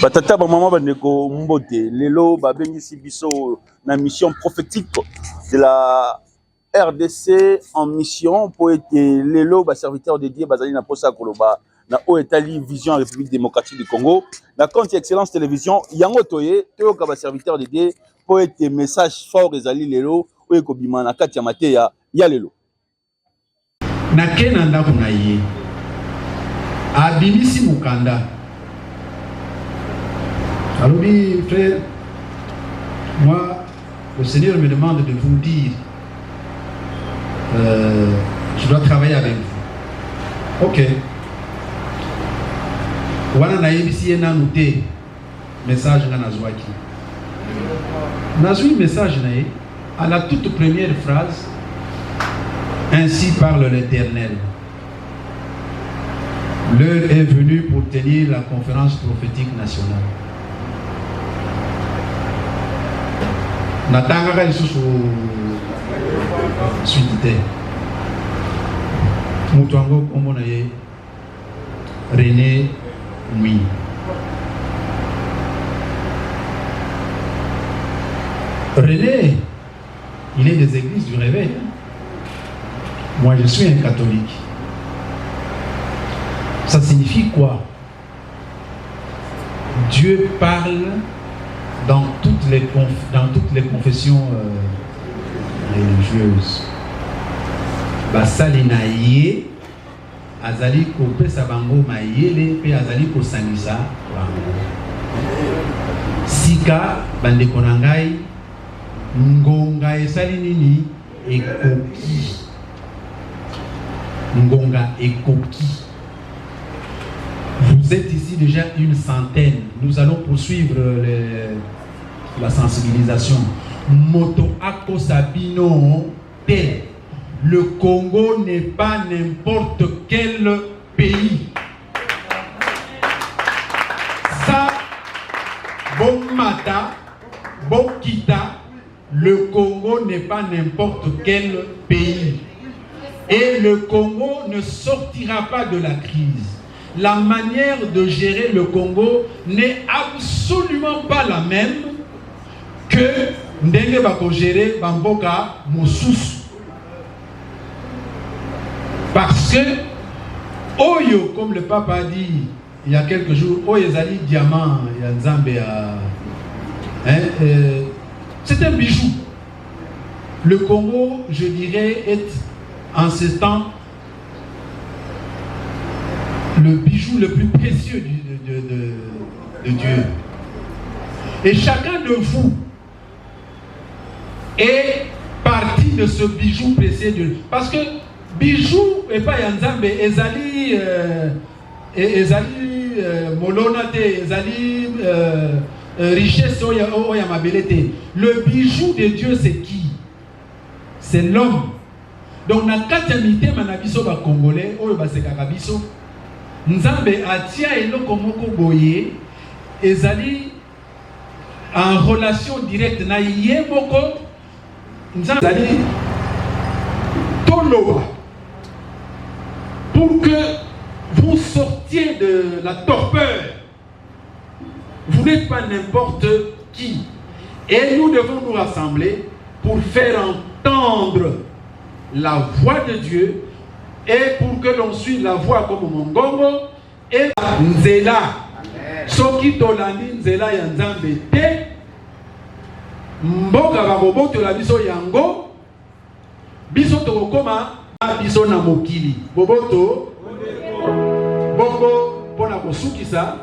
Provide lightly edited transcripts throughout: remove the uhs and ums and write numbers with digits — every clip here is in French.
Batata ba maman bandeko mbote lelo babengisi biso na mission prophétique de la RDC en mission pour être lelo ba serviteur de Dieu bazali na posa koloba na Oetali Vision République démocratique du Congo na compte Excellence Télévision yango toye toyoka ba serviteur de Dieu pour être message fort ezali lelo oyo kobima na kati ya mateya ya lelo na kenanda kuna ye abimisi mukanda. Alors oui, frère, moi, le Seigneur me demande de vous dire, je dois travailler avec vous. Ok. Wana na yebisi na noté message na nazwaki. Nazwi message na ye à la toute première phrase. Ainsi parle l'Éternel. L'heure est venue pour tenir la conférence prophétique nationale. Natanga lisusu suite mutu ango kombo na ye René Mui. René, il est des églises du réveil. Moi je suis un catholique. Ça signifie quoi? Dieu parle dans toutes les confessions religieuses. Basali na ye azali ko pesa bango mayele pe azali ko sangisa bango. Sika bande konangai ngonga esali nini ekoki. Ngonga ekoki. Vous êtes ici déjà une centaine. Nous allons poursuivre la sensibilisation. Moto Ako Sabino tel. Le Congo n'est pas n'importe quel pays. Ça, bon mata, bon kita, le Congo n'est pas n'importe quel pays. Et le Congo ne sortira pas de la crise. La manière de gérer le Congo n'est absolument pas la même que ndenge bako gérer Bamboka Moussous. Parce que Oyo, comme le papa a dit il y a quelques jours, Oyo Zali diamant, il y a Nzambe c'est un bijou. Le Congo, je dirais, est en ce temps le bijou le plus précieux de Dieu. Et chacun de vous est partie de ce bijou précieux de Dieu. Parce que bijou et pas Yanzambe, ezali molonate, ezali richesse oya mabelete. Le bijou de Dieu c'est qui? C'est l'homme. Donc na katamite manabiso ba congolais oyo ba sekaka biso. Nzambe atia eloko moko boye ezali en relation directe na ye moko Nzambe ezali toloba pour que vous sortiez de la torpeur. Vous n'êtes pas n'importe qui. Et nous devons nous rassembler pour faire entendre la voix de Dieu et pour que l'on suive la voix comme Mongongo et Nzela. Soki tolandi Nzela ya Nzambe te mboka bakoboto la biso yango biso tokoma biso na mokili boboto bongo pona kosukisa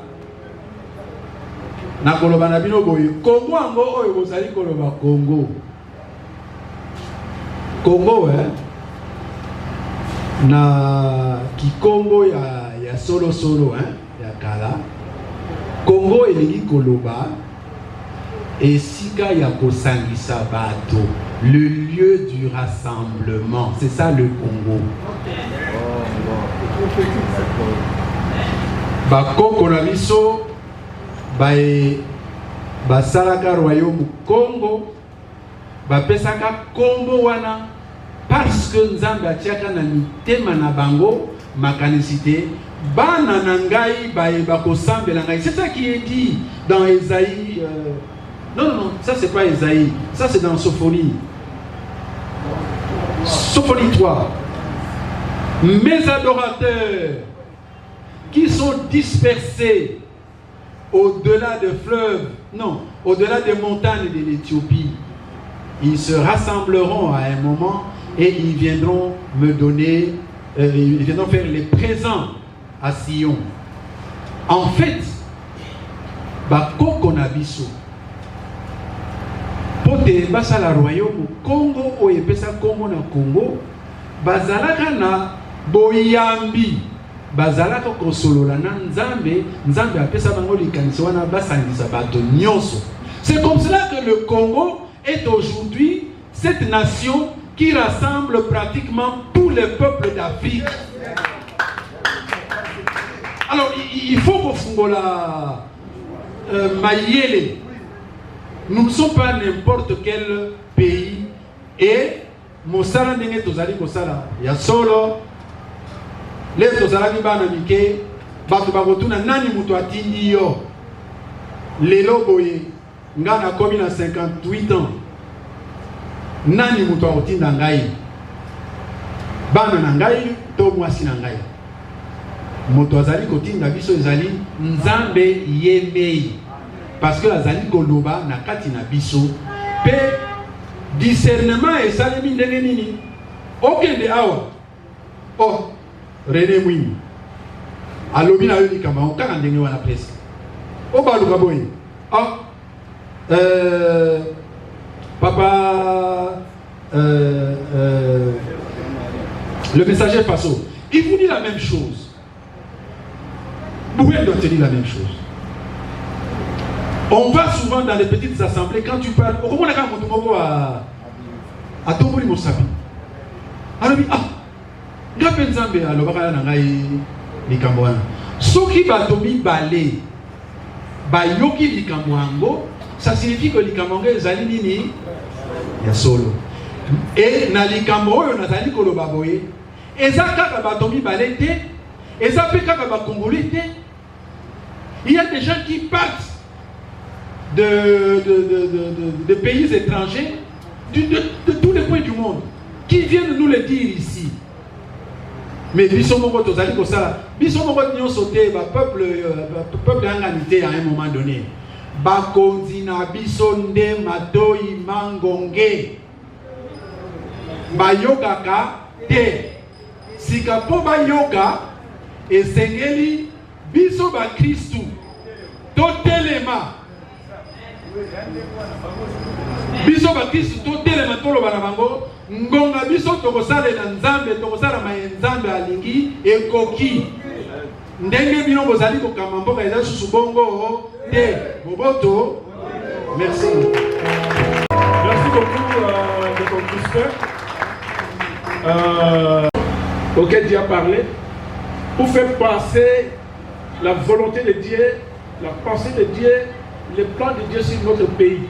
na koloba na bino boye Kongo ango oyo bozali koloba Kongo Congo na Kikongo ya solo ya kala Congo elingi koloba esika ya kosangisa bato, le lieu du rassemblement, c'est ça le Congo. Bakoko na biso basalaka royaume Congo bapesaka kombo wana parce que Nzambe atiaka na mitema na bango makanisité Bana nangai bako sambe nangai. C'est ça qui est dit dans Ésaïe. Non, ça c'est pas Ésaïe. Ça c'est dans Sophonie. Sophonie 3. Mes adorateurs qui sont dispersés au-delà des fleuves, non, au-delà des montagnes de l'Éthiopie, ils se rassembleront à un moment et ils viendront me donner, ils viendront faire les présents à Sion. En fait, Bakoko Nabiso, pote basala royaume Congo o epesa Congo na Congo, bazalaka na boyambi. Bazalaka kosolola na nzambe, nzambe apesa bango likanisi wana basangisa bato nyonso. C'est comme cela que le Congo est aujourd'hui cette nation qui rassemble pratiquement tous les peuples d'Afrique. Alors il faut qu'on fongola Mayele. Nous ne sommes pas n'importe quel pays et Mosala ndenge tozali kosala ya solo. Les tozalaki bana mike bato bakotuna nani mutu atindi yo lelo boye nga na komi na 58 ans nani mutu akotinda ngai bana na ngai to mwasi na ngai moto azali kotinda biso ezali nzambe yemei parce que azali koloba na kati na biso pe discernement esalemi ndenge nini okende awa oh René Mouini alobi na yo likamba okaka ndenge wana presque obaluka boye papa le messager Faso il vous dit la même chose. Boué doit te dire la même chose. On va souvent dans les petites assemblées quand tu parles au moment où à Tomboli Mosabi alobi Gapenzambe alobaka na ngai likambo wana soki batomi bale bayoki likambo yango ça signifie que likambo yango ezali nini ya solo et na likambo oyo nazali koloba boye eza kaka batomi bale te eza pe kaka bakongolais te. Il y a des gens qui partent de pays étrangers de tous les coins du monde qui viennent nous le dire ici. Mais bisomoko tozali kosala bisomoko nyonso te ba peuple anganité à un moment donné bakonzi na biso nde matoi mangonge bayokaka te sika po bayoka esengeli biso ba Kristu totelema biso ba Kristu totelema toloba na bango ngonga biso tokosala na nzambe tokosala nzambe alingi ekoki ndenge bino bozali kokamba mboka eza susu bongo te boboto. Merci. Merci beaucoup de ton discours auquel Dieu a parlé pour faire passer la volonté de Dieu, la pensée de Dieu, les plans de Dieu sur notre pays.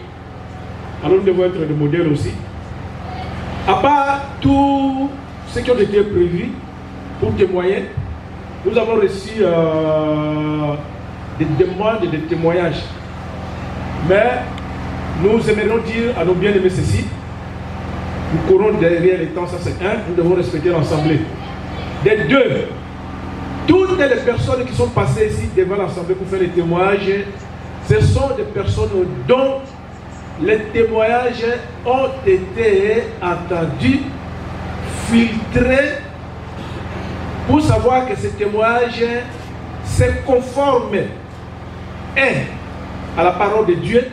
Alors nous devons être des modèles aussi. À part tout ce qui a été prévu pour témoigner, nous avons reçu des demandes et des témoignages. Mais nous aimerions dire à nos bien-aimés ceci. Nous courons derrière les temps, ça c'est un, nous devons respecter l'assemblée. Des deux, toutes les personnes qui sont passées ici devant l'assemblée pour faire les témoignages, ce sont des personnes dont les témoignages ont été entendus, filtrés, pour savoir que ces témoignages se conforment à la parole de Dieu,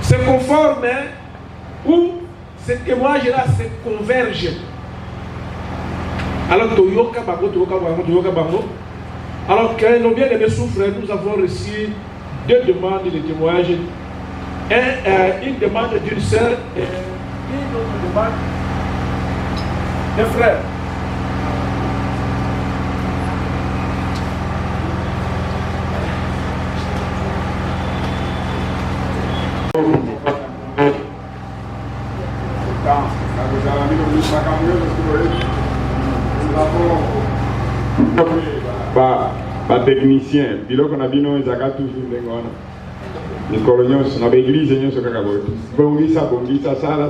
se conforment où ces témoignages-là se convergent. Alors, alors que nos bien-aimés souffrent, nous avons reçu deux demandes de témoignages. Une demande d'une sœur et une autre demande d'un frère. technicien biloko na bino ezaka toujours ndenge wana mikolo nyonso na baeglize nyonso kaka boye bongisa sala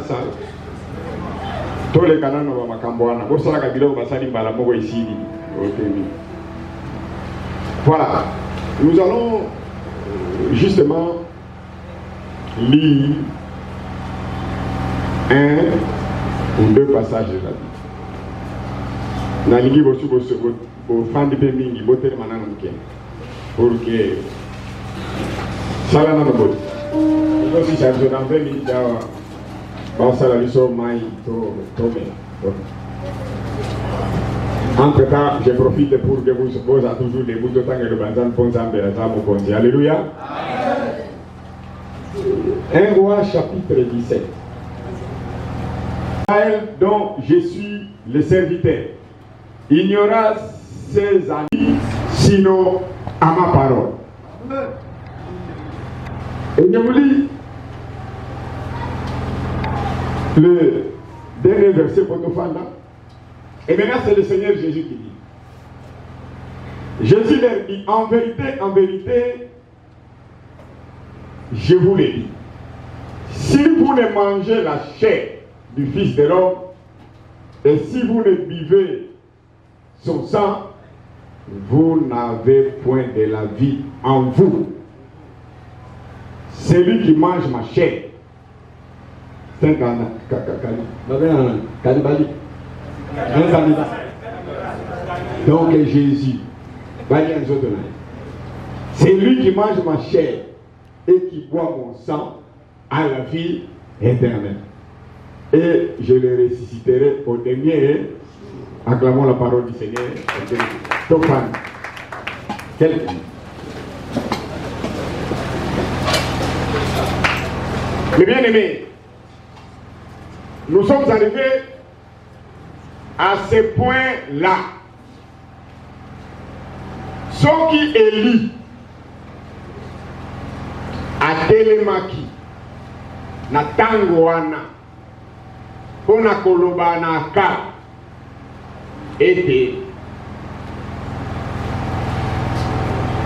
tolekana na bamakambo wana bosalaka biloko basali mbala moko esili otendi. Voilà, nous allons justement lire un ou deux passages de la Bible. Nalingi bosu fandi pe mingi botere manana mke pour que ça va dans bot. Donc si ça je n'avais mis là ba sala biso mai to me. Entre temps, je profite pour que vous posez toujours des bouts de temps et le banzan ponzambe la tamo ponzi. Alléluia. 1 Roi chapitre 17. Dont je suis le serviteur. Il n'y aura ses amis sinon à ma parole. Et je vous lis le dernier verset pour nous faire là. Et maintenant c'est le Seigneur Jésus qui dit. Jésus leur dit, en vérité, je vous le dis. Si vous ne mangez la chair du Fils de l'homme, et si vous ne buvez son sang, vous n'avez point de la vie en vous. Celui qui mange ma chair, c'est un cannibale. Donc Jésus, c'est lui qui mange ma chair et qui boit mon sang à la vie éternelle. Et je le ressusciterai au dernier. Acclamons la parole du Seigneur. Tophan. Quelqu'un. Mes bien-aimés, nous sommes arrivés à ce point-là. Ce qui élit à Télémaki, na Tangoana, Pona Kolobana Ka, était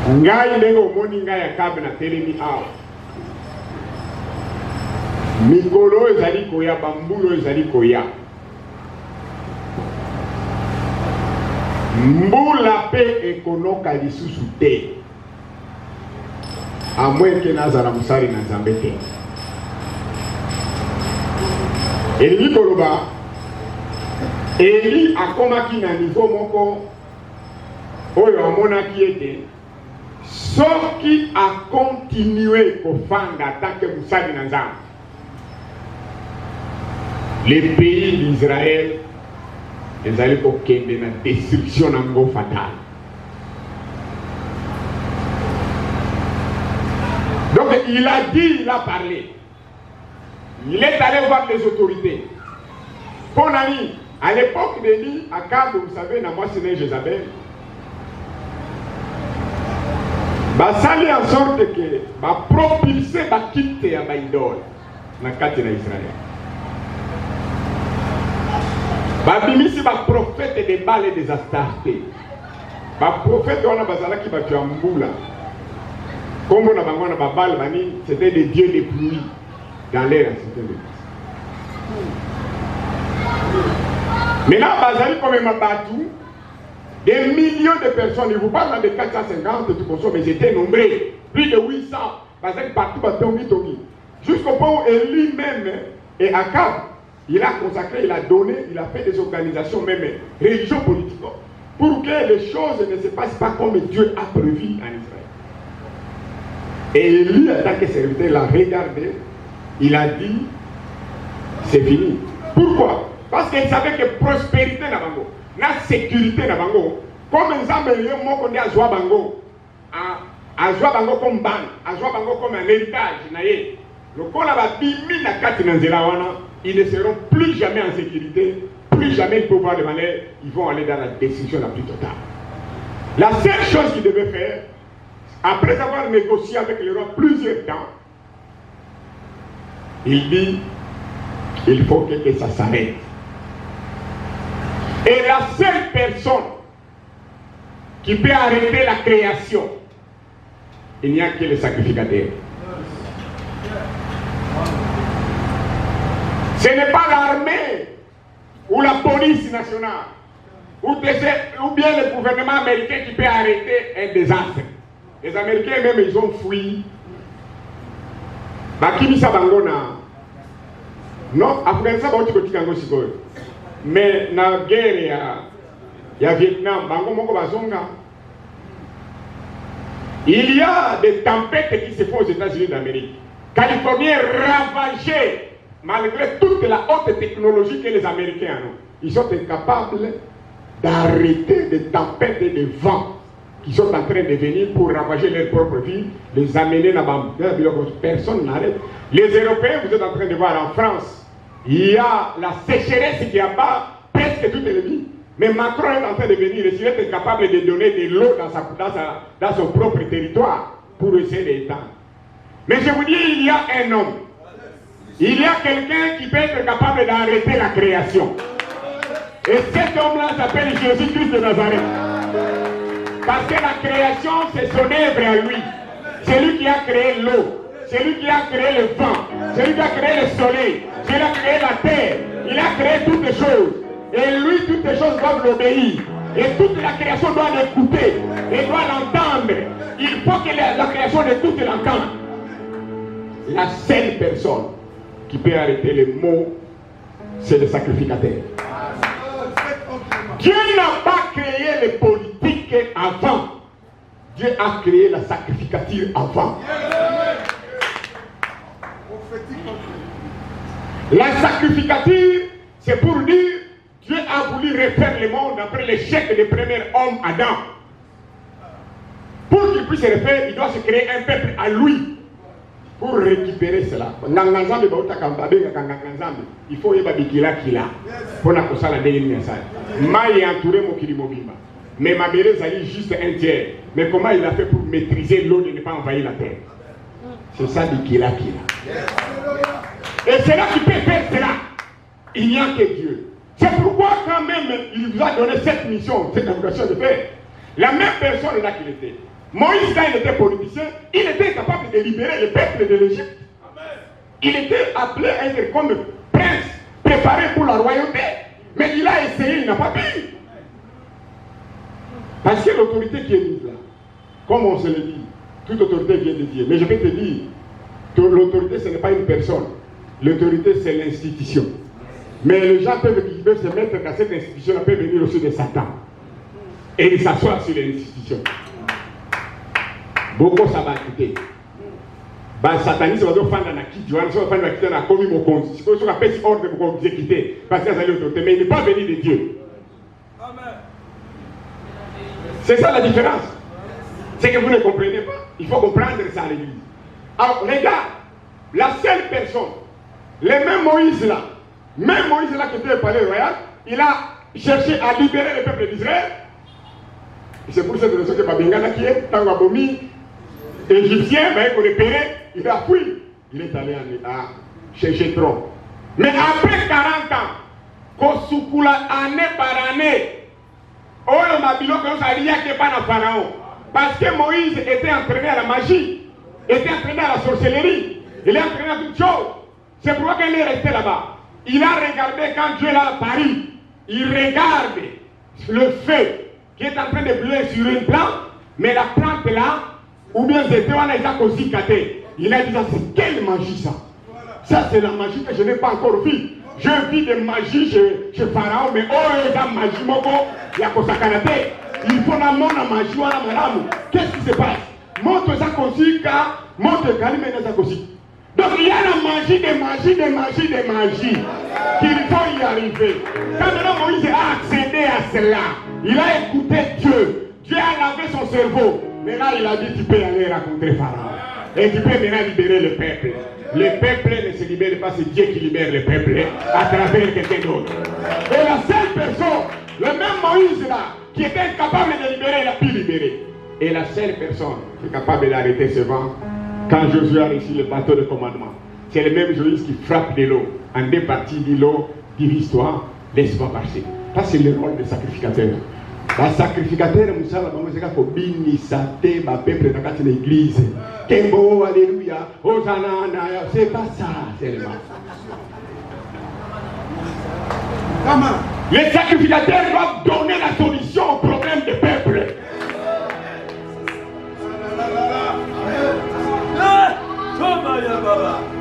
ngai ndenge omoni ngai akabe na telemi awa mikolo ezali koya bambulu ezali koya mbula pe ekonoka lisusu te amwe ke nazala mosali na nzambe te elingi koloba Eli akomaki na niveau moko oyo amonaki ete soki a continué kofanda atake musali na nzambe le pays d'Israël ezali kokende na destruction nango fatale. Donc il a dit, il a parlé, il est allé voir les autorités. Ponani, à l'époque d'Élie, Akab, vous savez, na moi c'est Jézabel. Basali en sorte que ba propulser ba quitte ya ba idole na kati na Israël. Ba bimisi ba prophète des Baal et des Astartés. Ba prophète on a bazala ki ba tuambula. Comme on a bango na ba Baal bani, c'était des dieux des pluies dans l'air c'était le. Maintenant, Bazali comme Mabatou, des millions de personnes, il vous parle de 450, mais c'était nombreux, plus de 800, Bazali partout, Tongi. Jusqu'au point où Élie même et Akab, il a consacré, il a donné, il a fait des organisations même religieux politiques pour que les choses ne se passent pas comme Dieu a prévu en Israël. Et Élie, en tant que serviteur, l'a regardé, il a dit, c'est fini. Pourquoi? Parce qu'il savait que prospérité na bango, na sécurité na bango, comme un zambelien moko ndi azwa bango, azwa bango comme ban, azwa bango comme un héritage na ye. Le kola ba bimi na kati na nzela wana, ils ne seront plus jamais en sécurité, plus jamais ils peuvent voir le malheur, ils vont aller dans la destruction la plus totale. La seule chose qu'ils devaient faire, après avoir négocié avec le roi plusieurs temps, il dit, il faut que ça s'arrête. Et la seule personne qui peut arrêter la création, il n'y a que le sacrificateur. Ce n'est pas l'armée ou la police nationale ou bien le gouvernement américain qui peut arrêter un désastre. Les Américains même, ils ont fui. Bakimisa Bangona. Non, Afghanistan, mais dans la guerre, il y a Vietnam, il y a des tempêtes qui se font aux États-Unis d'Amérique. Californiens ravagés, malgré toute la haute technologie que les Américains ont. Ils sont incapables d'arrêter des tempêtes et des vents qui sont en train de venir pour ravager leur propre vie, les amener là-bas. Personne n'arrête. Les Européens, vous êtes en train de voir en France, il y a la sécheresse qui abat presque toutes les vies. Mais Macron est en train de venir et s'il est capable de donner de l'eau dans son propre territoire pour essayer d'éteindre. Mais je vous dis, il y a un homme. Il y a quelqu'un qui peut être capable d'arrêter la création. Et cet homme-là s'appelle Jésus-Christ de Nazareth. Parce que la création, c'est son œuvre à lui. C'est lui qui a créé l'eau. C'est lui qui a créé le vent. C'est lui qui a créé le soleil. C'est lui qui a créé la terre. Il a créé toutes les choses. Et lui, toutes les choses doivent l'obéir. Et toute la création doit l'écouter. Et doit l'entendre. Il faut que la création d'écoute et l'entende. La seule personne qui peut arrêter les mots, c'est le sacrificateur. Dieu n'a pas créé les politiques avant. Dieu a créé la sacrificature avant. La sacrificature, c'est pour dire Dieu a voulu refaire le monde après l'échec des premiers hommes, Adam. Pour qu'il puisse se refaire, il doit se créer un peuple à lui. Pour récupérer cela. Il faut y pour la cosa la Maï entouré mon kirimobimba. Mais ma mère est juste un tiers. Mais comment il a fait pour maîtriser l'eau de ne pas envahir la terre? C'est ça du kila. Et c'est là qui peut faire cela. Il n'y a que Dieu. C'est pourquoi quand même il vous a donné cette mission, cette obligation de faire. La même personne là qu'il était. Moïse, quand il était politicien, il était capable de libérer le peuple de l'Égypte. Il était appelé à être comme prince, préparé pour la royauté. Mais il a essayé, il n'a pas pu. Parce que l'autorité qui est mise là, comme on se le dit, toute autorité vient de Dieu. Mais je vais te dire, l'autorité ce n'est pas une personne. L'autorité c'est l'institution. Mais les gens peuvent se mettre dans cette institution, peuvent venir aussi de Satan. Et ils s'assoient sur l'institution. Beaucoup ça va quitter. Les satanistes vont faire un kit, ils vont faire un kit dans la commune au compte. Si vous avez fait ordre pour vous quitter, parce qu'ils ont l'autorité, mais il n'est pas venu de Dieu. C'est ça la différence. C'est que vous ne comprenez pas. Il faut comprendre ça à l'église. Alors, regarde, la seule personne, le même Moïse là qui était au palais royal, il a cherché à libérer le peuple d'Israël. C'est pour cette raison que Babengana qui est, dans Wabomi, égyptien, ben, qu'on est péré, il a fui. Il est allé à chercher trop. Mais après 40 ans, Kosukula, année par année, Oyo Mabilo, comme ça, il n'y a que pas dans Pharaon. Parce que Moïse était entraîné à la magie, était entraîné à la sorcellerie, il est entraîné à toutes choses. C'est pourquoi qu'il est resté là-bas. Il a regardé quand Dieu l'a apparu. Il regarde le feu qui est en train de brûler sur une plante, mais la plante là, ou bien c'était on a déjà aussi caté. Il a dit ça, c'est quelle magie ça? Ça c'est la magie que je n'ai pas encore vue. Je vis de magie chez Pharaon, mais oh, la magie, il y a quoi ça canadé. Il faut la magie, ou la madame. Qu'est-ce qui se passe? Montre ça aussi, car montre Kalimé ça aussi. Donc il y a la magie, des magies qu'il faut y arriver. Quand maintenant Moïse a accédé à cela, il a écouté Dieu. Dieu a lavé son cerveau. Maintenant il a dit tu peux aller rencontrer Pharaon. Et tu peux maintenant libérer le peuple. Le peuple ne se libère pas, c'est Dieu qui libère le peuple à travers quelqu'un d'autre. Et la seule personne, le même Moïse là, qui était incapable de libérer, il a pu libérer. Et la seule personne qui est capable d'arrêter ce vent, quand Josué a reçu le bateau de commandement, c'est le même Josué qui frappe de l'eau. En deux parties de l'eau, divise-toi, laisse-moi passer. Ça, c'est le rôle des sacrificateurs. Les sacrificateurs, peuple dans l'église. Kembo, alléluia, Hosanna, c'est pas ça, seulement. Les sacrificateurs doivent donner la solution au problème du peuple.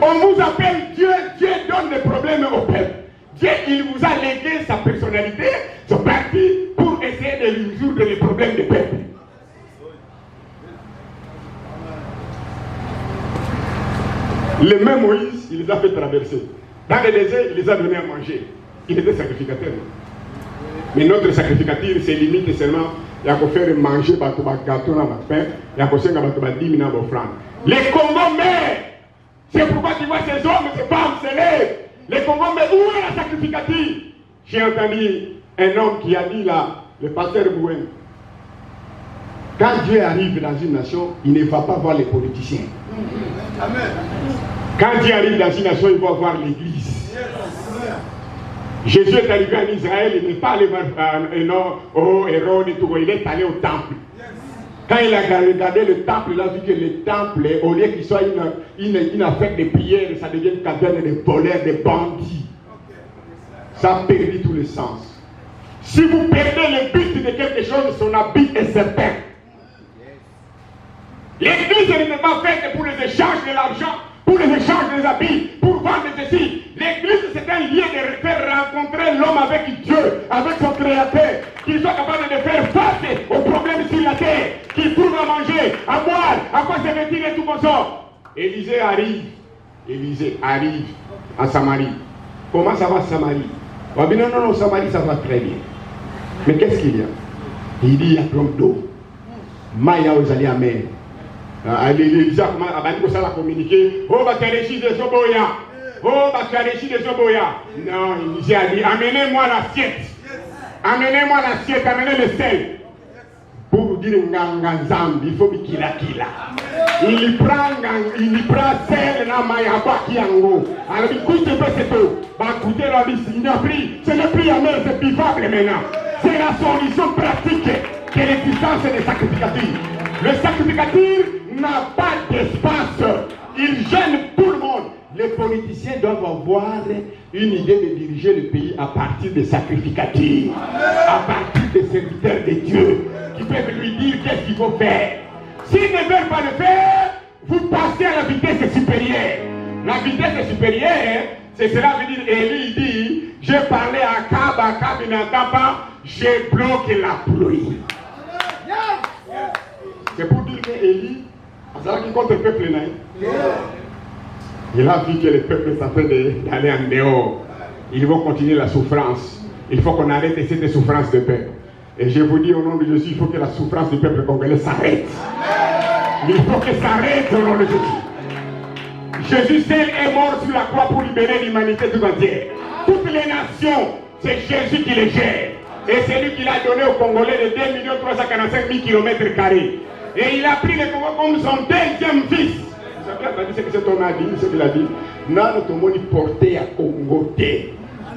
On vous appelle Dieu, Dieu donne des problèmes au peuple. Dieu, il vous a légué sa personnalité, son parti, pour essayer de résoudre les problèmes du peuple. Le même Moïse, il les a fait traverser. Dans le désert, il les a donné à manger. Il était sacrificateur. Mais notre sacrificateur, c'est limite seulement, il y a qu'à faire manger par tout gâteau dans votre pain, il y a qu'à faire 10 000 dans vos francs. Les Congos meurent. C'est pourquoi tu vois ces hommes, ces femmes se lèvent. Les Congos meurent. Où est la sacrificateur? J'ai entendu un homme qui a dit là, le pasteur Bouen, quand Dieu arrive dans une nation, il ne va pas voir les politiciens. Amen. Quand Dieu arrive dans une nation, il va voir l'église. Jésus est arrivé en Israël, il n'est pas allé voir Hérode et tout, il est allé au temple. Quand il a regardé le temple, il a vu que le temple, au lieu qu'il soit une affaire de prière, ça devient une caverne de voleurs, de bandits. Ça a perdu tout le sens. Si vous perdez le but de quelque chose, son habit est certain. L'église n'est pas faite pour les échanges de l'argent, pour les échanges des habits, pour vendre ceci. L'église, c'est un lieu de faire rencontrer l'homme avec Dieu, avec son créateur, qu'il soit capable de faire face aux problèmes sur la terre, qu'il trouve à manger, à boire, à quoi se vêtir et tout comme ça. Élisée arrive à Samarie. Comment ça va Samarie? On dit non, Samarie ça va très bien. Mais qu'est-ce qu'il y a? Il dit il y a plein d'eau. Maya aux alliés amers. Élisée a communiqué. Oh, bah tu as réussi de Soboya. Oh, bah tu as réussi de Soboya. Non, Élisée a dit amenez-moi l'assiette. Amenez-moi l'assiette, amenez le sel. Pour vous dire Nganganzambi, il faut qu'il a. Il prend sel dans Mayaba Kiango. Alors il coûte un peu cette eau. Bah écoutez, il a pris. C'est le prix amer, c'est vivable maintenant. C'est la solution pratique que l'existence des sacrificateurs. Le sacrificateur n'a pas d'espace. Il gêne tout le monde. Les politiciens doivent avoir une idée de diriger le pays à partir des sacrificateurs, à partir des serviteurs de Dieu, qui peuvent lui dire qu'est-ce qu'il faut faire. S'ils ne veulent pas le faire, vous passez à la vitesse supérieure. La vitesse supérieure, c'est cela veut dire, Élie dit, j'ai parlé à Akab, il n'entend pas, j'ai bloqué la pluie. C'est pour dire que Élie, qui contre le peuple, il a vu que le peuple est en train d'aller en dehors. Ils vont continuer la souffrance. Il faut qu'on arrête cette souffrance de peuple. Et je vous dis au nom de Jésus, il faut que la souffrance du peuple congolais s'arrête. Il faut que ça arrête au nom de Jésus. Jésus seul est mort sur la croix pour libérer l'humanité tout entière. Toutes les nations, c'est Jésus qui les gère. Et c'est lui qui l'a donné aux Congolais de 2 345 000 km². Et il a pris le Congo comme son deuxième fils. Vous avez entendu ce que cet homme a dit, ce qu'il a dit. Nous avons porté à Congo.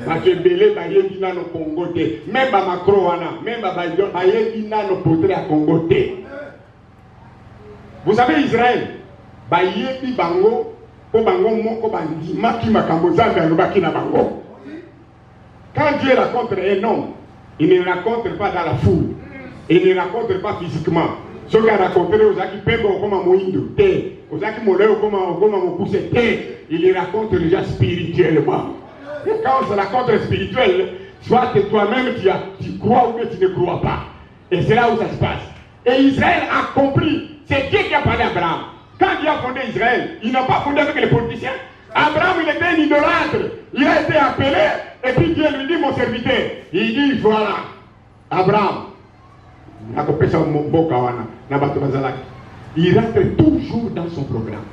Parce que Belé va y dans le Congo. Même à Macron, même à Bayon, va y dans le portrait à Congo. Vous savez, Israël, va y bango, pour bango, moko bandi, maki makambo, zambe, alubaki na bango. Quand Dieu rencontre un homme, il ne rencontre pas dans la foule. Il ne rencontre pas physiquement. Ce qu'il a rencontré aux qui peuvent comme un moïndo, aux qui molent comme un poussé, il les rencontre déjà spirituellement. Et quand on se rencontre spirituel, soit que toi-même tu crois ou que tu ne crois pas. Et c'est là où ça se passe. Et Israël a compris. C'est Dieu qui a parlé à Abraham. Quand Dieu a fondé Israël, il n'a pas fondé avec les politiciens. Abraham, il était un idolâtre. Il a été appelé. Et puis Dieu lui dit, mon serviteur. Il dit, voilà, Abraham. Il rentre toujours dans son programme,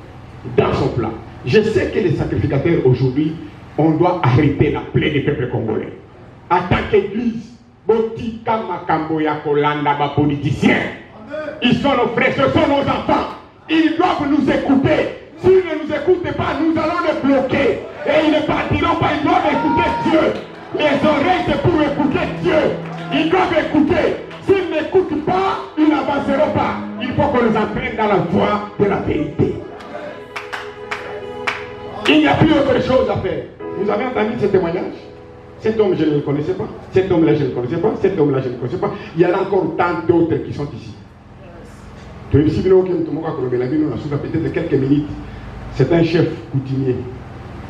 dans son plan. Je sais que les sacrificateurs aujourd'hui, on doit arrêter la plaie des peuples congolais. En tant qu'église, Botika Makamboya Kolanda, politiciens. Ils sont nos frères, ce sont nos enfants. Ils doivent nous écouter. S'ils ne nous écoutent pas, nous allons les bloquer. Et ils ne partiront pas, ils doivent écouter Dieu. Les oreilles, c'est pour écouter Dieu. Ils doivent écouter. S'ils n'y a plus autre chose à faire. Vous avez entendu ce témoignage? Cet homme, je ne le connaissais pas. Cet homme-là, je ne le connaissais pas. Cet homme-là, je ne le connaissais pas. Il y en a encore tant d'autres qui sont ici. Peut-être quelques minutes. C'est un chef coutumier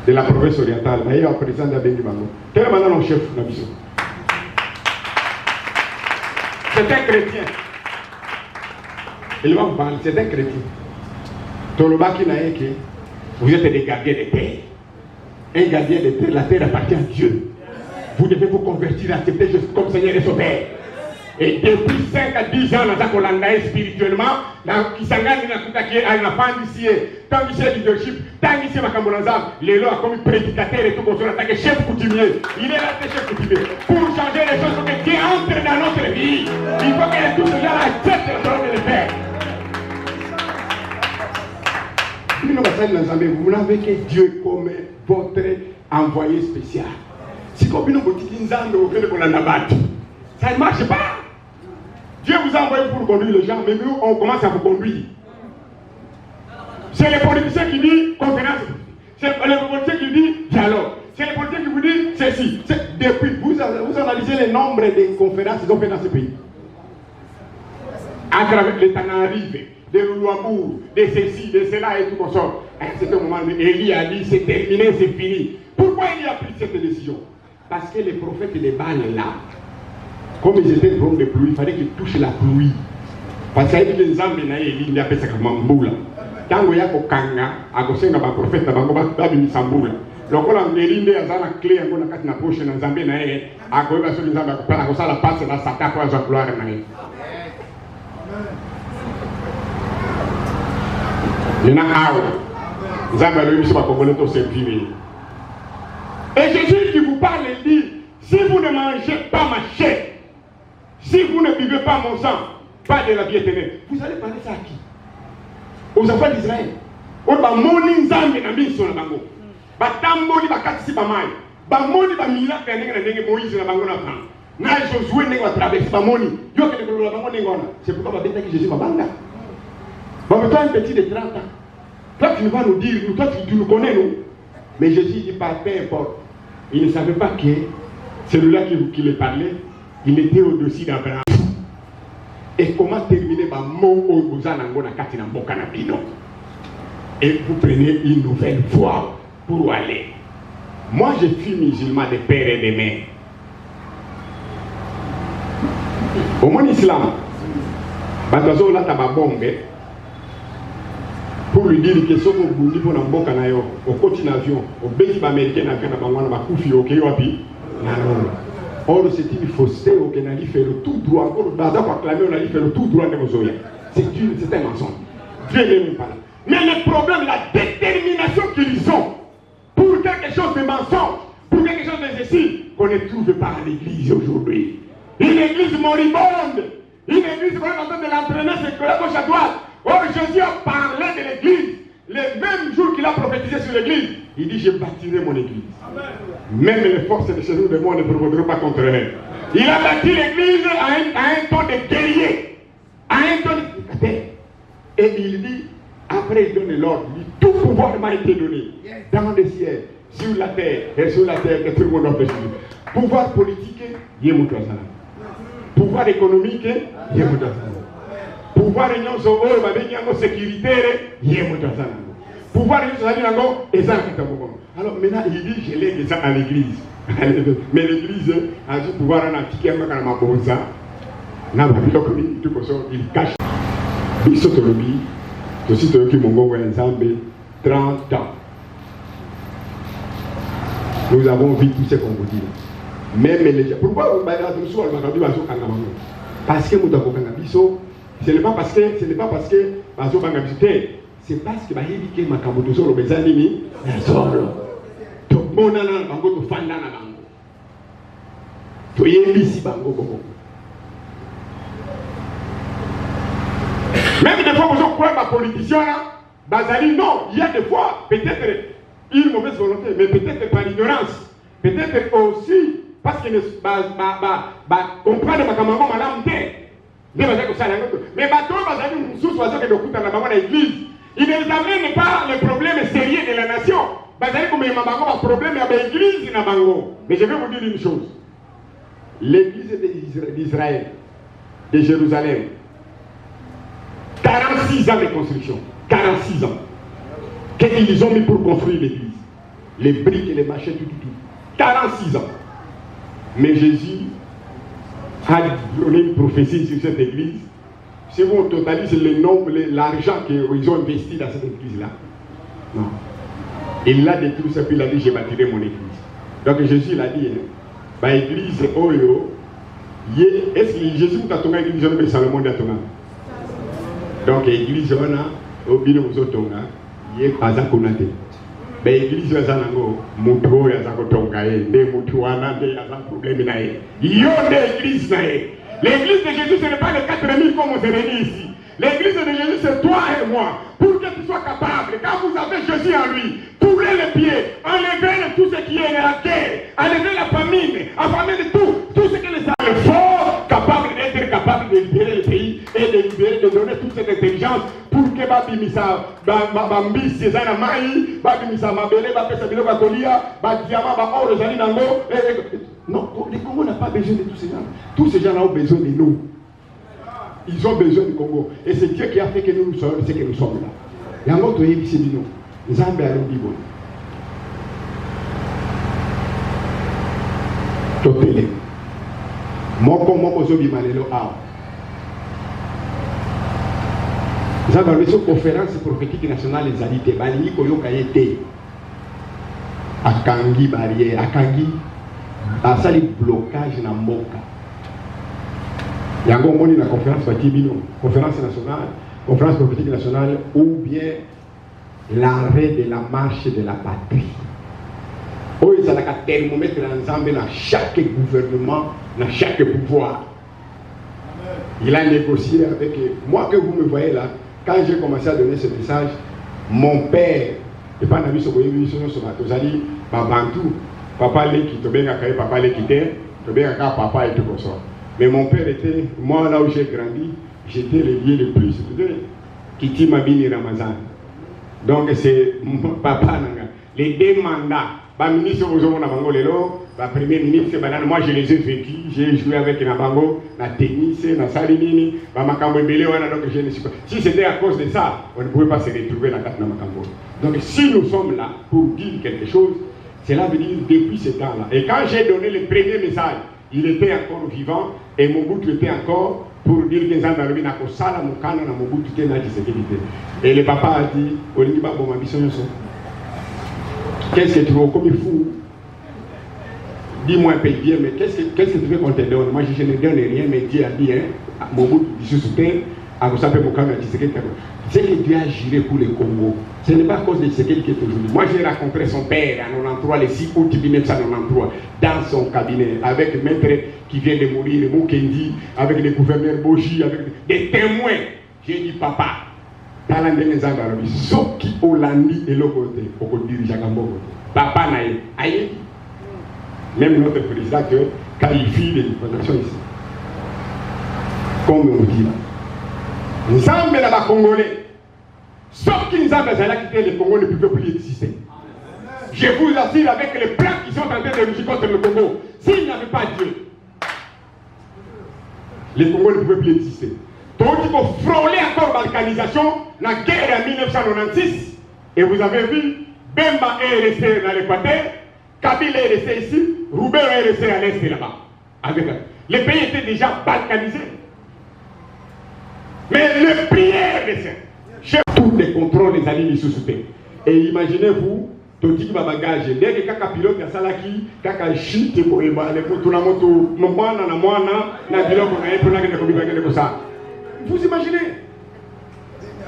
de la province orientale. Il est président d'Abengi Bango. Quel est maintenant le chef Nabiso? C'est un chrétien. Il va vous parler, c'est un chrétien. Tolobaki Naeke, vous êtes des gardiens de terre. Un gardien de terre, la terre appartient à Dieu. Vous devez vous convertir, accepter Jésus comme Seigneur et Sauveur. Et depuis 5 à 10 ans, nous avons spirituellement, qui s'engage dans la fin d'ici, tant qu'il y a leadership, tant qu'il y a Makambolazam, les lois comme prédicateur et tout, comme ça, en tant que chef coutumier. Il est là, chef coutumier. Pour changer les choses, pour que Dieu entre dans notre vie, il faut que tous les gens acceptent la parole de faire. Vous n'avez que Dieu comme votre envoyé spécial. Si vous avez ça ne marche pas. Dieu vous a envoyé pour conduire les gens, mais nous, on commence à vous conduire. C'est les politiciens qui disent conférence. C'est les politiciens qui disent dialogue. C'est les politiciens qui vous disent ceci. Depuis, vous analysez le nombre de conférences qu'ils ont fait dans ce pays. À travers les Tanarives, des Louabourg, de ceci, de cela et tout comme ça. À un certain moment, Élie a dit c'est terminé, c'est fini. Pourquoi il a pris cette décision? Parce que les prophètes de Baal là, comme ils étaient problème de pluie, il fallait qu'ils touchent la pluie. Parce que les hommes de Élie, il a fait ça comme un boula. Quand il y a un kanga, à cause d'un prophète, il y a un samboula. Donc, on a Élie, il y a une clé, on a une poche dans Zambé, à cause de Zambé, à cause de la passe dans sa carte pour la gloire. Il y a un Zambé, il y a un servir. Et Jésus qui vous parle et dit, si vous ne mangez pas ma chair, si vous ne buvez pas mon sang, pas de la vie éternelle, vous allez parler ça à qui? Aux enfants d'Israël. Au Bamoni Nzambe na biso na bango. Batamboli bakatisi bamai. Bamoni bamila pene na ndenge Moïse na bango na pan. Na Josué ndenge ba traverser bamoni. Yo ke de bango ndengona. C'est pourquoi ba beta ki Jésus mabanga. Ba toi un petit de 30 ans. Toi tu vas nous dire, toi tu nous connais nous. Mais Jésus dit pas peu importe. Il ne savait pas que celui-là qui lui parlait, il était au-dessus d'Abraham. Et comment terminer par mot au Bozanangona Katina Bokanabino? Et vous prenez une nouvelle voie pour aller. Moi, je suis musulman de père et de mère. Au monde islam, Batazo là t'as bombe pour lui dire que ce qu'on vous dit pour n'importe quel au côté d'avion, au pays américain avion na bangwana bakufi au Keyoapi. Or c'est une fausseté au Kenali fait le tout droit. Encore Bada pour acclamer on a fait le tout droit de Mozoya. C'est un mensonge. Dieu ne pas. Mais le problème, la détermination qu'ils ont pour quelque chose de mensonge, pour quelque chose de ceci, qu'on ne trouve pas à l'église aujourd'hui. Une église moribonde, une église qu'on est en train de l'entraîner, c'est que la gauche à droite. Or Jésus a parlé de l'église. Le même jour qu'il a prophétisé sur l'église, il dit je bâtirai mon église. Amen. Même les forces de chez nous de moi ne prévaudront pas contre elle. Il a bâti l'église à un ton de guerrier, à un ton de prédicateur. Et il dit, après il donne l'ordre, il dit tout pouvoir m'a été donné dans le ciel, sur la terre et sur la terre que tout le monde a fait. Pouvoir politique, il y a pouvoir économique, il y a pouvoir union sur sécurité, il y a pouvoir union sur alors maintenant il dit je lègue ça à l'église. Mais l'église a du pouvoir en appliquer à ma bosa. Il cache. Bisotologie, je suis qui m'ont 30 ans. Nous avons vu tout ce qu'on vous dit. Même les gens. Pourquoi vous m'avez dit parce que nous avons biso. Ce n'est pas parce que c'est parce que que ma kabotoso le bezanimi na solo. To mona na bango to fanda na bango. To yelisi bango boko. Même des fois vous croyez ma politicien là, Bazali non, il y a des fois peut-être une mauvaise volonté, mais peut-être par ignorance, peut-être aussi parce que comprendre ma camarade madame mais il ne les amène pas le problème sérieux de la nation. bazali comme bango ba problème ya ba église na bango. Mais je vais vous dire une chose. L'église d'Israël, de Jérusalem, 46 ans de construction, 46 ans. Qu'est-ce qu'ils ont mis pour construire l'église? Les briques et les machins, tout. 46 ans. Mais Jésus a donné une prophétie sur cette église. Si vous totalisez le nombre, l'argent qu'ils ont investi dans cette église-là, non. Il l'a détruit, ça, puis il a dit, je bâtirai mon église. Donc Jésus l'a dit, bah église, oyo, est-ce que Jésus a tourné l'église, mais Salomon a tourné. Donc l'église, on a, au bino vous autonga, il est pas à connaître. Mais l'église, il y a un moutro, il y a un tonga, il y a un moutro, il y a un problème. Il y a une église. L'église de Jésus, ce n'est pas les 4000 comme on se réunit ici. L'église de Jésus, c'est toi et moi. Pour que tu sois capable, quand vous avez Jésus en lui, tournez les pieds, enlevez tout ce qui est la guerre, enlevez la famine, affamer de tout ce que les hommes fort, capable d'être capable de libérer le pays et de libérer, de donner toute cette intelligence pour que Babimisa, Bambis, César Maï, Babimisa Mabele, Babesabilo Bakolia, Badiama, Baor, Zali Nango. Non, le Congo n'a pas besoin de tous ces gens. Tous ces gens-là ont besoin de nous. Ils ont besoin du Congo. Et c'est Dieu qui a fait que nous sommes, c'est que nous sommes là. Il y a un autre qui s'est dit non. Zambé a dit bon. Totele. Moko zobi malelo a. Zambé a une conférence prophétique nationale des alités. Bali koyoka yete. Akangi barrière, akangi. Asali blocage na mboka. Yango moni na conférence Batibino, conférence nationale, conférence prophétique nationale, ou bien l'arrêt de la marche de la patrie. Oh, ils ont un thermomètre ensemble dans chaque gouvernement, dans chaque pouvoir. Il a négocié avec moi que vous me voyez là. Quand j'ai commencé à donner ce message, mon père, et pas d'amis sur Tozali, Babantou, papa les qui te bien papa les qui t'aiment, te bien papa et tout comme ça. Mais mon père était, moi là où j'ai grandi, j'étais le lieu le plus, Kiti Mabini Ramazan. Donc c'est mon papa, les deux mandats, le ministre Nabango Lelo, le premier ministre, moi je les ai vécus, j'ai joué avec Nabango, la tennis, la salinini, Makambo Bele, donc je ne sais pas. Si c'était à cause de ça, on ne pouvait pas se retrouver la carte Namakambo. Donc si nous sommes là pour dire quelque chose, cela veut dire depuis ce temps-là. Et quand j'ai donné le premier message, il était encore vivant et Mobutu était encore pour dire que Nzambe na kosala mukana na Mobutu te na Tshisekedi. Et le papa a dit Olingi ba bon ambition yoso. Qu'est-ce que tu veux comme fou? Dis-moi un peu bien, mais qu'est-ce que tu veux qu'on te donne? Moi je ne donne rien, mais Dieu a dit hein, Mobutu dit soutien à Kosape Mukana Tshisekedi. C'est que Dieu a juré pour le Congo. Ce n'est pas à cause de Tshisekedi qui est aujourd'hui. Moi, j'ai rencontré son père en 93, le 6 août 1993, dans son cabinet, avec le maître qui vient de mourir, le Mukendi, avec le gouverneur Boji, avec des témoins. J'ai dit, papa, Talande Nzangarabi, Soki Olandi et l'autre côté, pour que dirigeant Gambo. Papa Naïe, aïe. Même notre président qualifie les protections ici. Comme on dit là. Nzambe là-bas congolais. Sauf qu'ils Nzambe là quitté le Congo ne pouvait plus exister. Je vous assure avec les plans qui sont en train de lutter contre le Congo, s'il n'y avait pas Dieu, le Congo ne pouvait plus exister. Donc il faut frôler encore balkanisation, la guerre en 1996, et vous avez vu, Bemba est resté dans l'Équateur, Kabila est resté ici, Roubaix est resté à l'Est là-bas. Les pays étaient déjà balkanisés. Mais le prière de chef, tous les contrôles des alliés sous soutien. Et imaginez-vous, Toti bagage, dès que kaka pilote ya salaki, kaka chute pour les tout la moto, mwana na mwana, na biloko na epona que de bagage comme ça. Vous imaginez?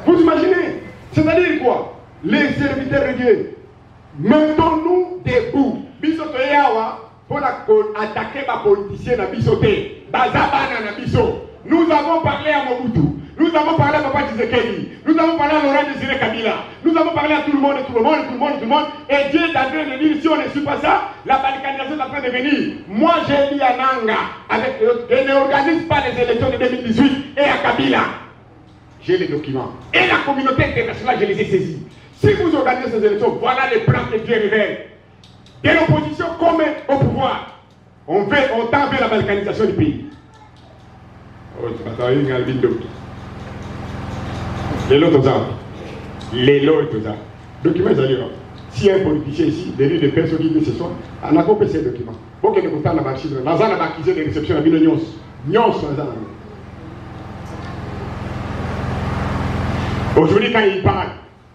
Vous imaginez? C'est-à-dire quoi? Les serviteurs de Dieu, mettons-nous debout. Bisoto yawa, pour attaquer les politiciens na bisoté, bazabana na biso. Nous avons parlé à Mobutu. Nous avons parlé à Papa Tshisekedi, nous avons parlé à Laurent Désiré Kabila, nous avons parlé à tout le monde, et Dieu est en train de dire si on ne suit pas ça, la balkanisation est en train de venir. Moi j'ai dit à Nanga, et ne organise pas les élections de 2018 et à Kabila. J'ai les documents. Et la communauté internationale, je les ai saisis. Si vous organisez ces élections, voilà les plans que Dieu révèle. De l'opposition comme au pouvoir, on tend vers la balkanisation du pays. Oh, tu vas une albine d'autres. Les lots aux armes. Documents allez. Si un politicien ici, des rues de personnes qui disent ce soir, on a compris ces documents. Pour que nous parlions de la chine, la zone a accusé de réception à Bino Nyons. Nyons, aujourd'hui, quand il parle,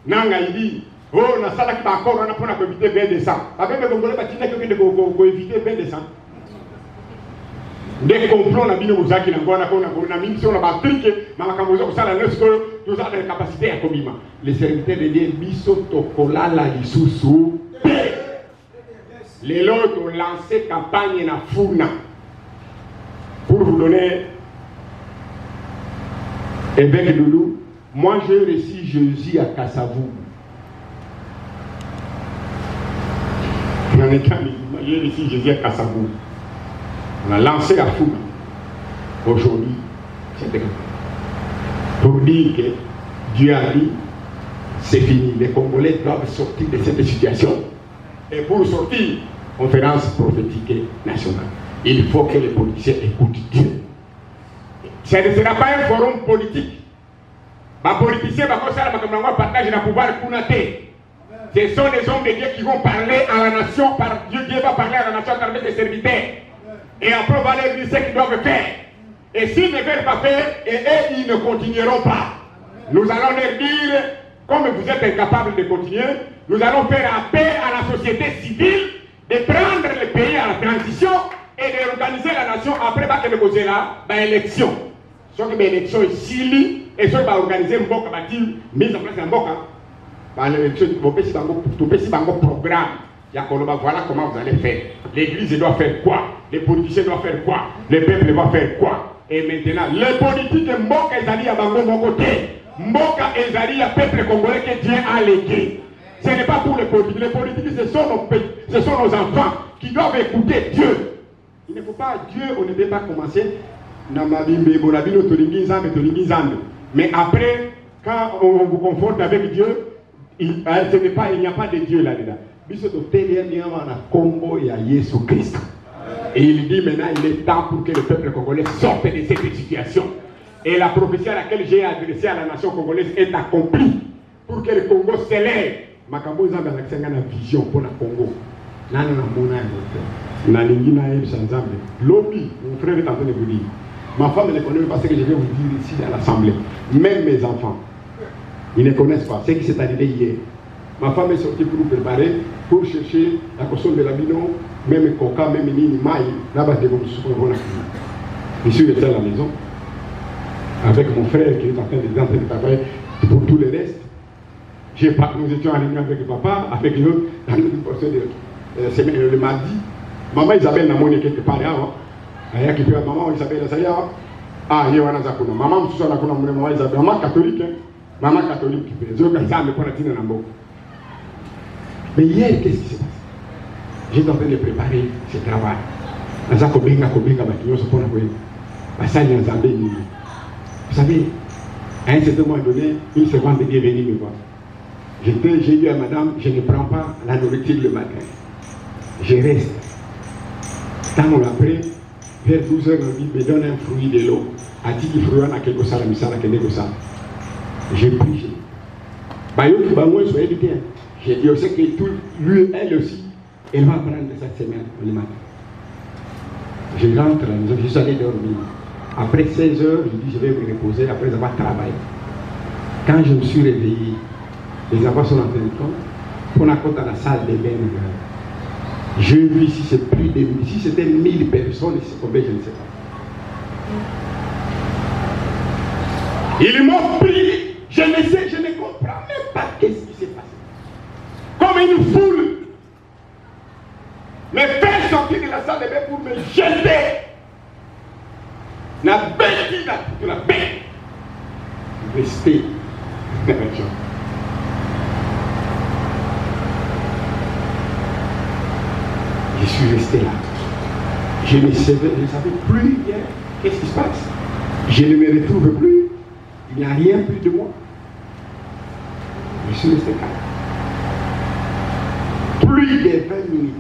Nanga il dit, oh, on a ça qui va encore, on a pour éviter 20 décembre. Avec les Congolais, il éviter 20 décembre. Des complots, on a bien aux acquis, on a mis sur la batterie, mais on a commencé à faire nous avons des capacités à communiquer. Les serviteurs de Dieu, Biso Tokola la Lisusu. Les lots ont lancé campagne na Funa. Pour vous donner évêque Doulou, moi j'ai reçu Jésus à Kassavou. J'ai reçu Jésus à Kassavou. On a lancé la foule. Aujourd'hui, c'est pour dire que Dieu a dit, c'est fini. Les Congolais doivent sortir de cette situation. Et pour sortir, conférence prophétique nationale. Il faut que les politiciens écoutent Dieu. Ce ne sera pas un forum politique. Les politiciens vont partager le pouvoir. Ce sont des hommes de Dieu qui vont parler à la nation. Dieu va parler à la nation à travers des serviteurs. Et après, on va leur dire ce qu'ils doivent faire. Et s'ils ne veulent pas faire, et eux, ils ne continueront pas. Nous allons leur dire, comme vous êtes incapables de continuer, nous allons faire appel à la société civile de prendre le pays à la transition et d'organiser la nation après que nous poser l'élection. Sauf que l'élection est si et ça va organiser un bon mise en place un bon l'élection, vous pouvez un programme. Voilà comment vous allez faire. L'église doit faire quoi? Les politiciens doivent faire quoi? Les peuples doivent faire quoi? Et maintenant, les politiques Mboka Ezali à Bango mon côté. Mboka Ezali à peuple congolais que Dieu a légué. Ce n'est pas pour les politiques. Les politiques, ce sont nos enfants qui doivent écouter Dieu. Il ne faut pas, Dieu, on ne peut pas commencer. Mais après, quand on vous confronte avec Dieu, il n'y a pas de Dieu là-dedans. Et il dit maintenant il est temps pour que le peuple congolais sorte de cette situation. Et la prophétie à laquelle j'ai adressé à la nation congolaise est accomplie pour que le Congo s'élève. Makambo Nzambe a une vision pour le Congo. Lobby, mon frère est en train de vous dire. Ma femme ne connaît pas ce que je vais vous dire ici à l'Assemblée. Même mes enfants, ils ne connaissent pas ce qui s'est arrivé hier. Ma femme est sortie pour nous préparer, pour chercher la caution de la bino, même coca, même nini, maï, là-bas, c'est comme ce qu'on a. Je suis resté à la maison, avec mon frère qui est en train de travailler pour tout le reste. Nous étions en réunion avec le papa, avec l'autre, dans une portion de le mardi. Maman Isabelle n'a monné quelque part, maman Isabelle, ça y est, ah, il y a un zakuna. Maman Isabelle, maman catholique, maman catholique, mais hier, qu'est-ce qui s'est passé? J'étais en train de préparer ce travail. Vous savez, à un certain moment donné, une seconde est venue me voir. J'ai dit à madame, je ne prends pas la nourriture le matin. Je reste. Quand on l'a pris, vers 12h, on me donne un fruit de l'eau. A dit qu'il fruit, on a quelque chose à la misère, j'ai pris. J'ai dit aussi que tout, lui, elle aussi, elle va prendre cette semaine le matin. Je rentre à la maison, je suis allé dormir. Après 16h, je dis je vais me reposer après avoir travaillé. Quand je me suis réveillé, les enfants sont en train de tomber. On a compté à la salle de bain. Je vis si c'est plus de 1000, si c'était 1000 personnes, c'est combien, je ne sais pas. Ils m'ont pris, je ne comprends même pas qu'est-ce qui s'est passé. Comme une foule me fait sortir de la salle de bain pour me jeter. La bête, la bête. Restez. Je suis resté là. Je ne savais plus hier qu'est-ce qui se passe. Je ne me retrouve plus. Il n'y a rien plus de moi. Je suis resté calme. plus de 20 minutes.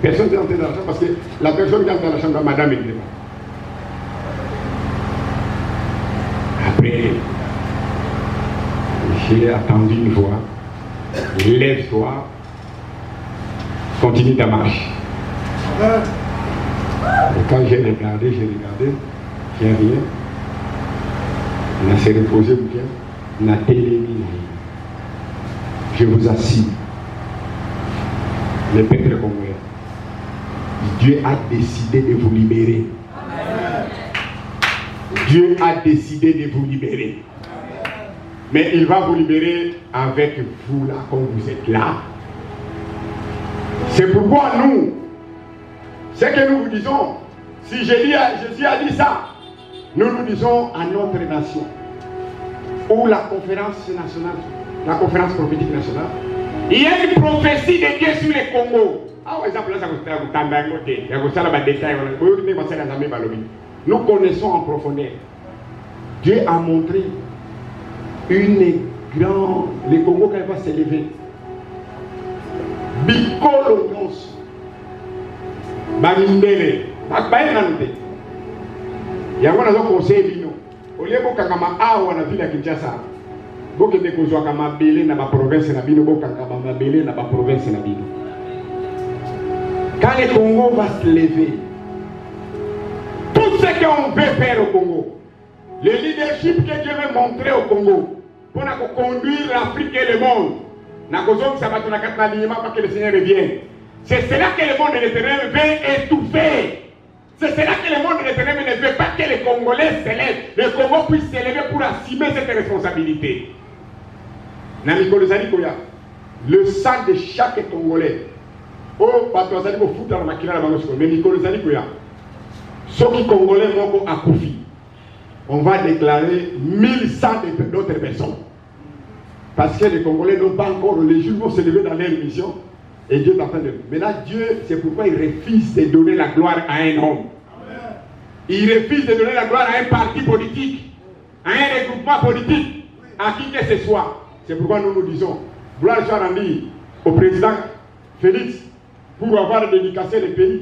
Personne n'est entré dans la chambre parce que la personne qui entre dans la chambre, madame est devant. Après, j'ai attendu une voix. Lève-toi, continue ta marche. Et quand j'ai regardé, il n'y a rien. On s'est reposé bien, on a téléminé. Je vous assure, le peuple congolais, Dieu a décidé de vous libérer. Dieu a décidé de vous libérer. Mais il va vous libérer avec vous là, comme vous êtes là. C'est pourquoi nous, ce que nous vous disons, si Jésus a dit ça, nous nous disons à notre nation, ou la conférence nationale, la conférence prophétique nationale, il y a une prophétie de Dieu sur le Congo. Nous connaissons en profondeur. Dieu a montré une grande... Le Congo quand il va s'élever. Bikolo nyonso. Bamimbele. Bakbaye nante. Yango nazo conseil bino. Olie bokanga ma awa na ville ya Kinshasa. Bokende kozwa kama mabele na ba province na bino, bokanga ba mabele na ba province na bino. Quand le Congo va se lever, tout ce qu'on veut faire au Congo, le leadership que Dieu veut montrer au Congo, pour conduire l'Afrique et le monde, pour que le Seigneur revienne. C'est cela que le monde de l'éternel veut étouffer. C'est cela que le monde de l'éternel ne veut pas que les Congolais s'élèvent. Le Congo puisse s'élever pour assumer cette responsabilité. Le sang de chaque Congolais. Oh, Patoazali ko futa na makila na bango mais Nicole Zali koya. Soki Congolais moko akufi. On va déclarer 1100 d'autres personnes. Parce que les Congolais n'ont pas encore, les juges vont se lever dans leur mission. Et Dieu est en train de... Maintenant, Dieu, c'est pourquoi il refuse de donner la gloire à un homme. Il refuse de donner la gloire à un parti politique, à un regroupement politique, à qui que ce soit. C'est pourquoi nous nous disons, gloire soit rendue au président Félix pour avoir dédicacé le pays.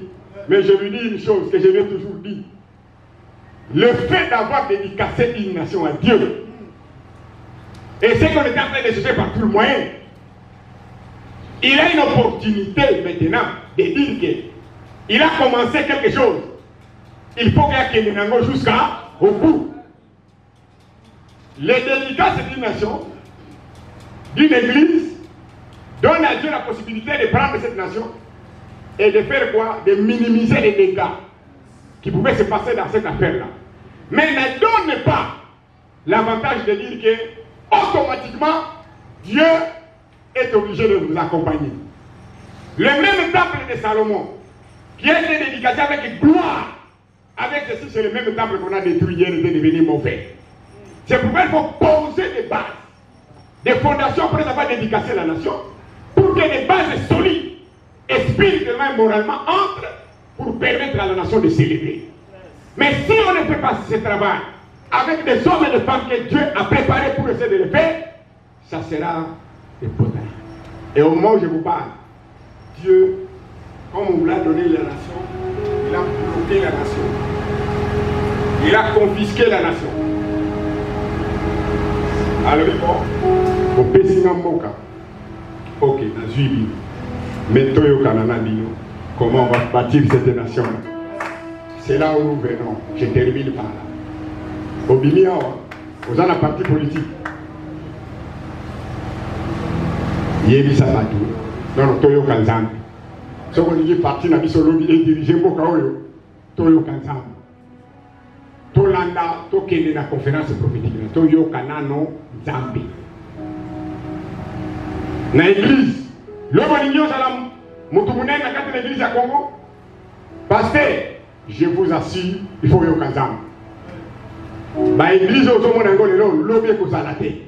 Mais je lui dis une chose que je vais toujours dire. Le fait d'avoir dédicacé une nation à Dieu, et c'est qu'on est en train de chercher par tout le moyen, il a une opportunité maintenant de dire qu'il a commencé quelque chose. Il faut qu'il y ait un jusqu'au bout. Les dédicats d'une nation, d'une église, donne à Dieu la possibilité de prendre cette nation et de faire quoi? De minimiser les dégâts qui pouvaient se passer dans cette affaire-là. Mais ne donne pas l'avantage de dire que automatiquement Dieu est obligé de nous accompagner. Le même temple de Salomon qui a été dédicacé avec gloire, avec ceci, c'est le même temple qu'on a détruit hier, il est devenu mauvais. C'est pourquoi il faut poser des bases, des fondations pour avoir dédicacé la nation, pour que les bases solides et spirituellement et moralement entrent pour permettre à la nation de s'élever. Mais si on ne fait pas ce travail avec des hommes et des femmes que Dieu a préparés pour essayer de le faire, ça sera impotent. Et au moment où je vous parle, Dieu, comme on vous l'a donné la nation, il a bloqué la nation. Il a confisqué la nation. Alors, au Pessingamboka, ok, dans Zuibi, mais Toyo Kanana Dino, comment on va bâtir cette nation-là? C'est là où nous venons. Je termine par là. Au Bimia, vous avez un parti politique. Yebi Sabatu, non, Toyo Kanzan. Ce qu'on dit parti n'a pas et dirigé Mokaoyo, Toyo Kanzan. Tolanda, Tokende la conférence prophétique, Toyo Kanano Zambi. Na l'église, l'homme à l'union, Moutoumounen n'a qu'à l'église à Congo. Parce que, je vous assure, il faut y Kanzan. Ba église au monde angolelo, l'obé kozalate.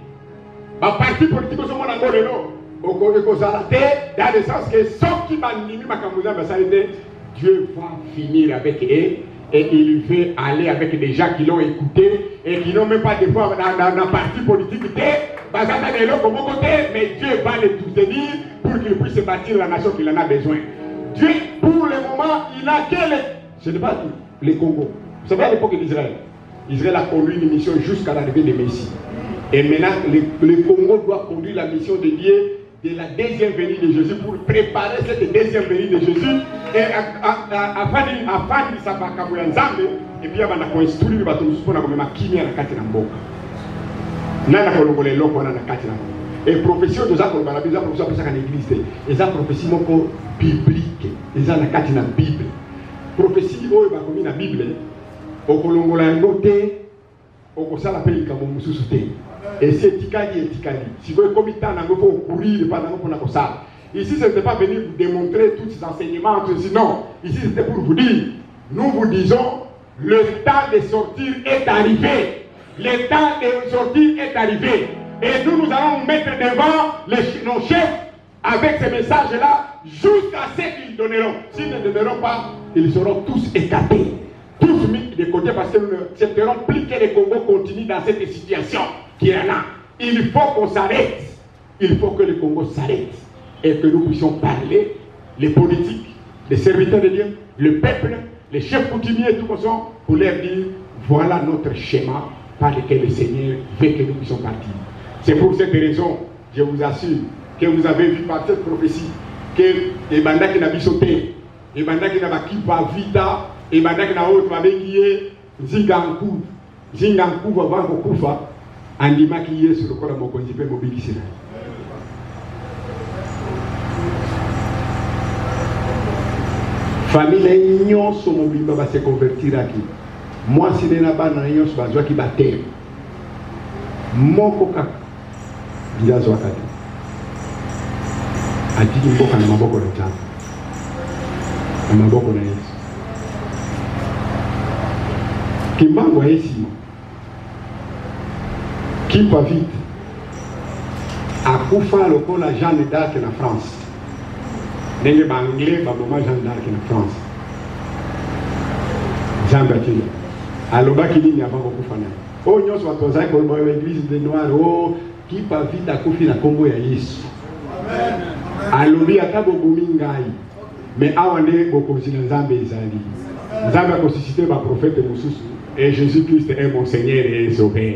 Ba parti politique au monde angolelo, au kozalate, dans le sens que sauf qui m'a nimi ma kamouza basalite, Dieu va finir avec eux et il fait aller avec des gens qui l'ont écouté et qui n'ont même pas de foi dans la partie politique. Mais Dieu va les soutenir pour qu'il puisse bâtir la nation qu'il en a besoin. Dieu, pour le moment, il n'a que ce n'est pas les Congo. Vous savez, à l'époque d'Israël, Israël a conduit une mission jusqu'à l'arrivée de Messie. Et maintenant, le Congo doit conduire la mission de Dieu de la deuxième venue de Jésus pour préparer cette deuxième venue de Jésus. Et afin de s'abakabuya nzambe, et puis avant de construire le bateau, on a comme ma kimia na kati na mboka. Nana kolongola eloko wana na kati na mboka. Et prophétie de ça qu'on va la Bible, prophétie pour ça qu'en église, et ça prophétie moko biblique, et ça na kati na Bible. Prophétie oyo ba komi na Bible, okolongola yango te, okosala pe likambo mususu te. Et c'est etikali. Si vous avez temps, il faut courir pendant qu'on a ça. Ici, ce n'était pas venu vous démontrer tous ces enseignements. Non, ici, c'était pour vous dire, nous vous disons, le temps de sortir est arrivé. Le temps de sortir est arrivé. Et nous allons nous mettre devant nos chefs avec ces messages-là jusqu'à ce qu'ils donneront. S'ils ne donneront pas, ils seront tous écartés. Tous mis de côté parce que nous n'accepterons plus que le Congo continue dans cette situation qui est là. Il faut qu'on s'arrête. Il faut que le Congo s'arrête et que nous puissions parler, les politiques, les serviteurs de Dieu, le peuple, les chefs coutumiers et tout ça, pour leur dire voilà notre schéma par lequel le Seigneur veut que nous puissions partir. C'est pour cette raison, je vous assure, que vous avez vu par cette prophétie que les bandits qui n'ont sauté, les bandits qui n'ont pas vita, et maintenant que nous avons Zingankou avant Kokufa, Andima qui est sur le corps de mon conducteur mobilisé. Famille Nyon son mobile va se convertir à qui? Moi, si les nabas n'a rien, je vais qui battre. Mon coca, il y a Zoakati. A dit qu'il faut qu'on m'a beaucoup de temps. On m'a beaucoup de temps. Qui m'a envoyé Simon, qui va vite, à Koufa, le pôle à Jeanne d'Arc en France. N'est-ce pas anglais, bah, maman Jeanne d'Arc en France. Jean-Baptiste. Alors, bah, qui dit, il n'y a pas beaucoup de familles. Oh, nous sommes tous à l'église des Noirs, oh, qui va vite à Koufi, la Congo, et à Yesu. Alors, il y a beaucoup de mingai. Mais, à on est beaucoup de Nzambe, Zali. Nzambe a ressuscité ma prophète Moussous. Et Jésus-Christ est mon Seigneur et Sauveur.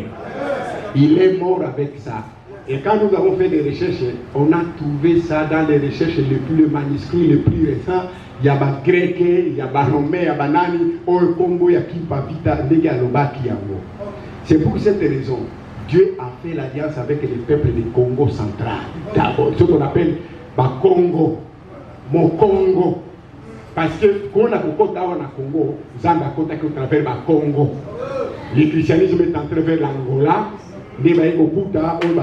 Il est mort avec ça. Et quand nous avons fait des recherches, on a trouvé ça dans les recherches les manuscrits les plus récents. Il y a des Grecs, il y a des Romains, il y a des Nani, au Congo, il y a qui Pavita, c'est pour cette raison, Dieu a fait l'alliance avec les peuples du Congo central. D'abord, ce qu'on appelle le Congo, mon Congo. Parce que quand on a Congo, Zamba a travers le Congo. Le christianisme est entré vers l'Angola. Il y a beaucoup de gens qui ont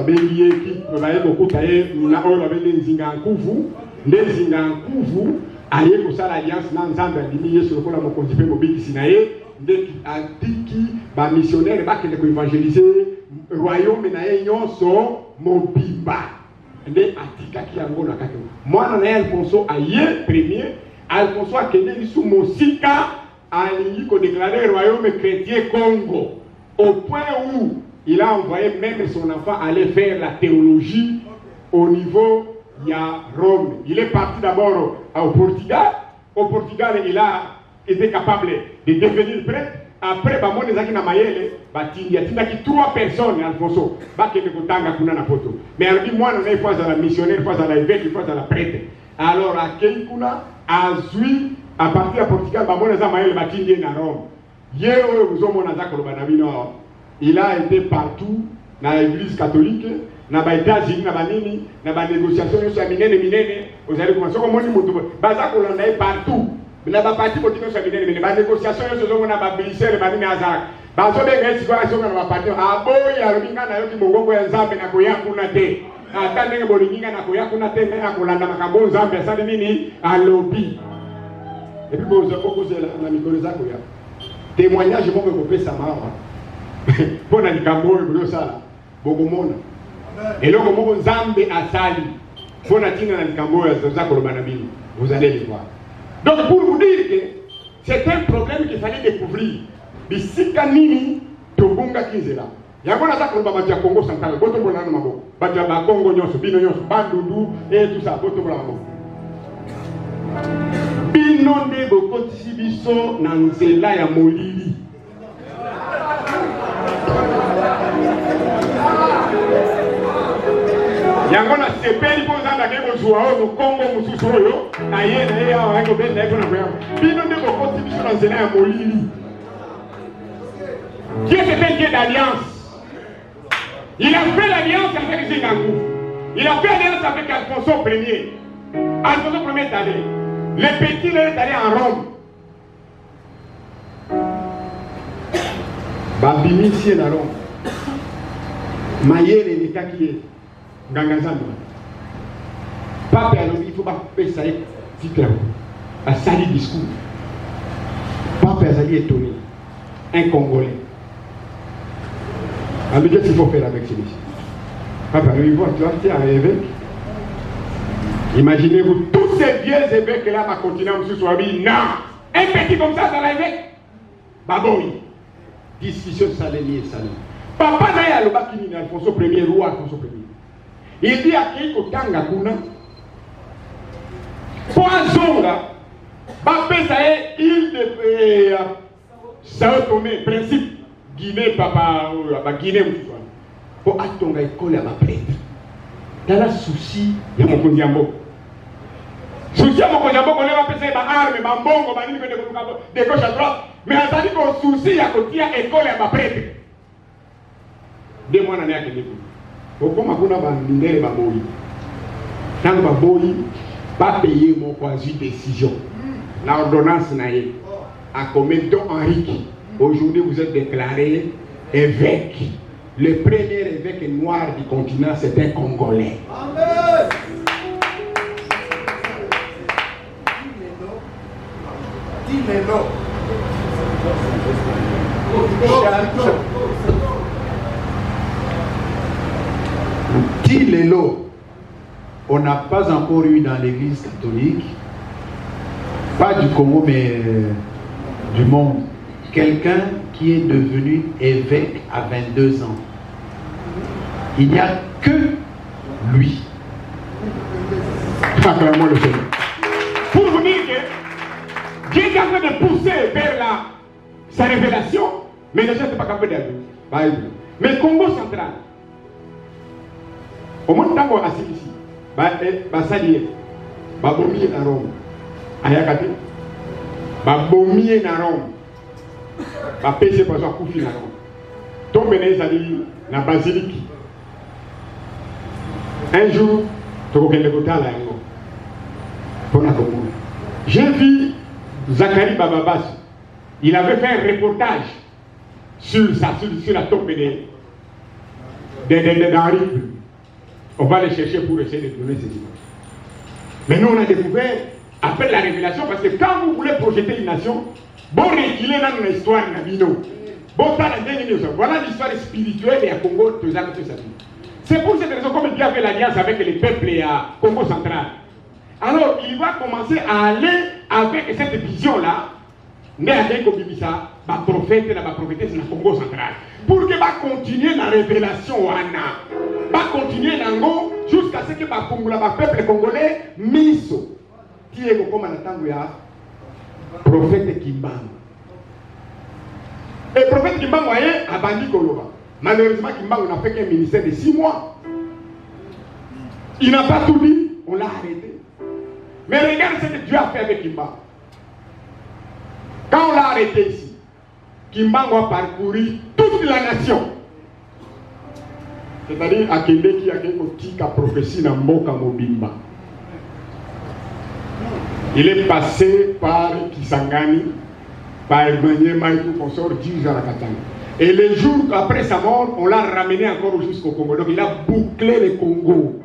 l'alliance Nzambe a sur le conduit mobile Sinaï. Les missionnaires qui évangéliser le royaume sont Mobimba. Moi, je suis Alfonso Aye, premier. Alfonso a quitté sous Mosika a déclaré le royaume chrétien Congo. Au point où il a envoyé même son enfant aller faire la théologie au niveau de Rome. Il est parti d'abord au Portugal. Au Portugal, il a été capable de devenir prêtre. Après, il y a 3 personnes, Alfonso. Mais il dit, moi, je suis un missionnaire, je suis un évêque, je suis un prêtre. Alors, à Keikuna, à Zui, à partir de Portugal, il a été partout dans l'église catholique, dans les États-Unis, dans les négociations, vous allez commencer à partout. Na ba parti politique so bidene mais ba négociation yo so na ba Bruxelles ba ni Azak ba so be ngesi kwa so na ba parti aboya ruminga na yo ki mongongo ya Nzambe na koya kuna te ata ndenge bolinga na koya kuna te na kolanda makambo Nzambe sa nini alobi et puis bozo kokoze na mikolo zako ya témoignage moko ko pesa mawa pona likambo yo sala bokomona eloko moko Nzambe asali pona tinga na likambo ya zako lobana bino vous allez le voir. Donc pour vous dire que c'est un problème qu'il fallait découvrir. Bisika nini tobunga kinzela. Yango na za kolomba ya Congo central. Boto bona na maboko. Bajaba Congo nyonso, bino nyonso, bandundu et tout ça, boto bravo. Bino nde bokotisi biso na nzela ya molili. Yango na sepeli po zanga ke kozwa o Congo mususu oyo na ye awa ko benda ko na kwa. Bino nde bokotisi biso na nzela ya molili. Dieu c'est un Dieu d'alliance. Il a fait l'alliance avec Zingakou. Il a fait l'alliance avec Alfonso Ier. Alfonso Ier est allé. Les petits il est allé en Rome. Babini ici na Rome. Mayele ni kakiye. Ngangazando. Pape alobi il faut pas faire ça titre. A sali discours. Pape azali étonné. Un Congolais. Mais qu'est-ce qu'il faut faire avec celui-ci? Papa, il voit, tu vois, tu es un évêque. Imaginez-vous, tous ces vieux évêques-là vont continuer à me soigner. Non! Un petit comme ça, dans l'évêque? Bah bon, oui. Discussion de Salénie et Salénie. Papa n'a pas le bac qui n'est Alfonso Ier, roi Alfonso Ier. Il dit à qui au Tanga Kuna, poisson là, Bapé ça est, île de Sao Tomé, principe. Guinée, papa, Guinée, pour attendre l'école à ma prêtre. Dans le souci, il y a mon kondiambo. Souci à mon kondiambo, on va passer ma arme, ma bongo, ma ligne de gauche à droite. Mais en tant que souci, il y a l'école à ma prêtre. 2 mois d'année à Québec. Pourquoi ma kuna bandine ma boy? Tant que ma boy, pas payer mon quasi décision. L'ordonnance n'a pas. À combien de temps Henrique? Aujourd'hui, vous êtes déclaré évêque. Le premier évêque noir du continent, c'est un Congolais. Amen. Dis-le-le. On n'a pas encore eu dans l'église catholique, pas du Congo, mais du monde, quelqu'un qui est devenu évêque à 22 ans. Il n'y a que lui. Acclamons le Seigneur. Pour vous dire que Dieu est en train de pousser vers sa révélation, mais les gens ne sont pas capables d'aller. Mais Congo central, au moins tant qu'on est assis ici, Basalier, Babomier na Rome, Ayakate, Babomier na Rome. Va pêcher pour ça couper là. Tombe les amis na basilique. Un jour, tu vas le côté là. Pour la Congo. J'ai vu Zachary Bababas. Il avait fait un reportage sur la tombe d'Henri. On va les chercher pour essayer de donner ces images. Mais nous on a découvert après la révélation parce que quand vous voulez projeter une nation. Bon, reculer dans une histoire nabino. Bon, voilà l'histoire spirituelle et à Congo, c'est pour cette raison comme Dieu a fait l'alliance avec les peuples et à Congo central. Alors, il va commencer à aller avec cette vision-là, mais avec Obibisa, ma prophète et ma prophétesse dans le Congo central. Pour que va continuer la révélation, va continuer dans jusqu'à ce que le peuple congolais, miso, qui est comme en attendant. Prophète Kimbangu. Et le prophète Kimbangu a bandi Koloba. Malheureusement, Kimbangu n'a fait qu'un ministère de 6 mois. Il n'a pas tout dit, on l'a arrêté. Mais regarde ce que Dieu a fait avec Kimbangu. Quand on l'a arrêté ici, Kimbangu a parcouru toute la nation. C'est-à-dire à Kende qui a quelque prophétie dans Mboka Mobimba. Il est passé par Kisangani, par Maniema et tout consort, 10 jours à Katanga. Et les jours après sa mort, on l'a ramené encore jusqu'au Congo. Donc il a bouclé le Congo.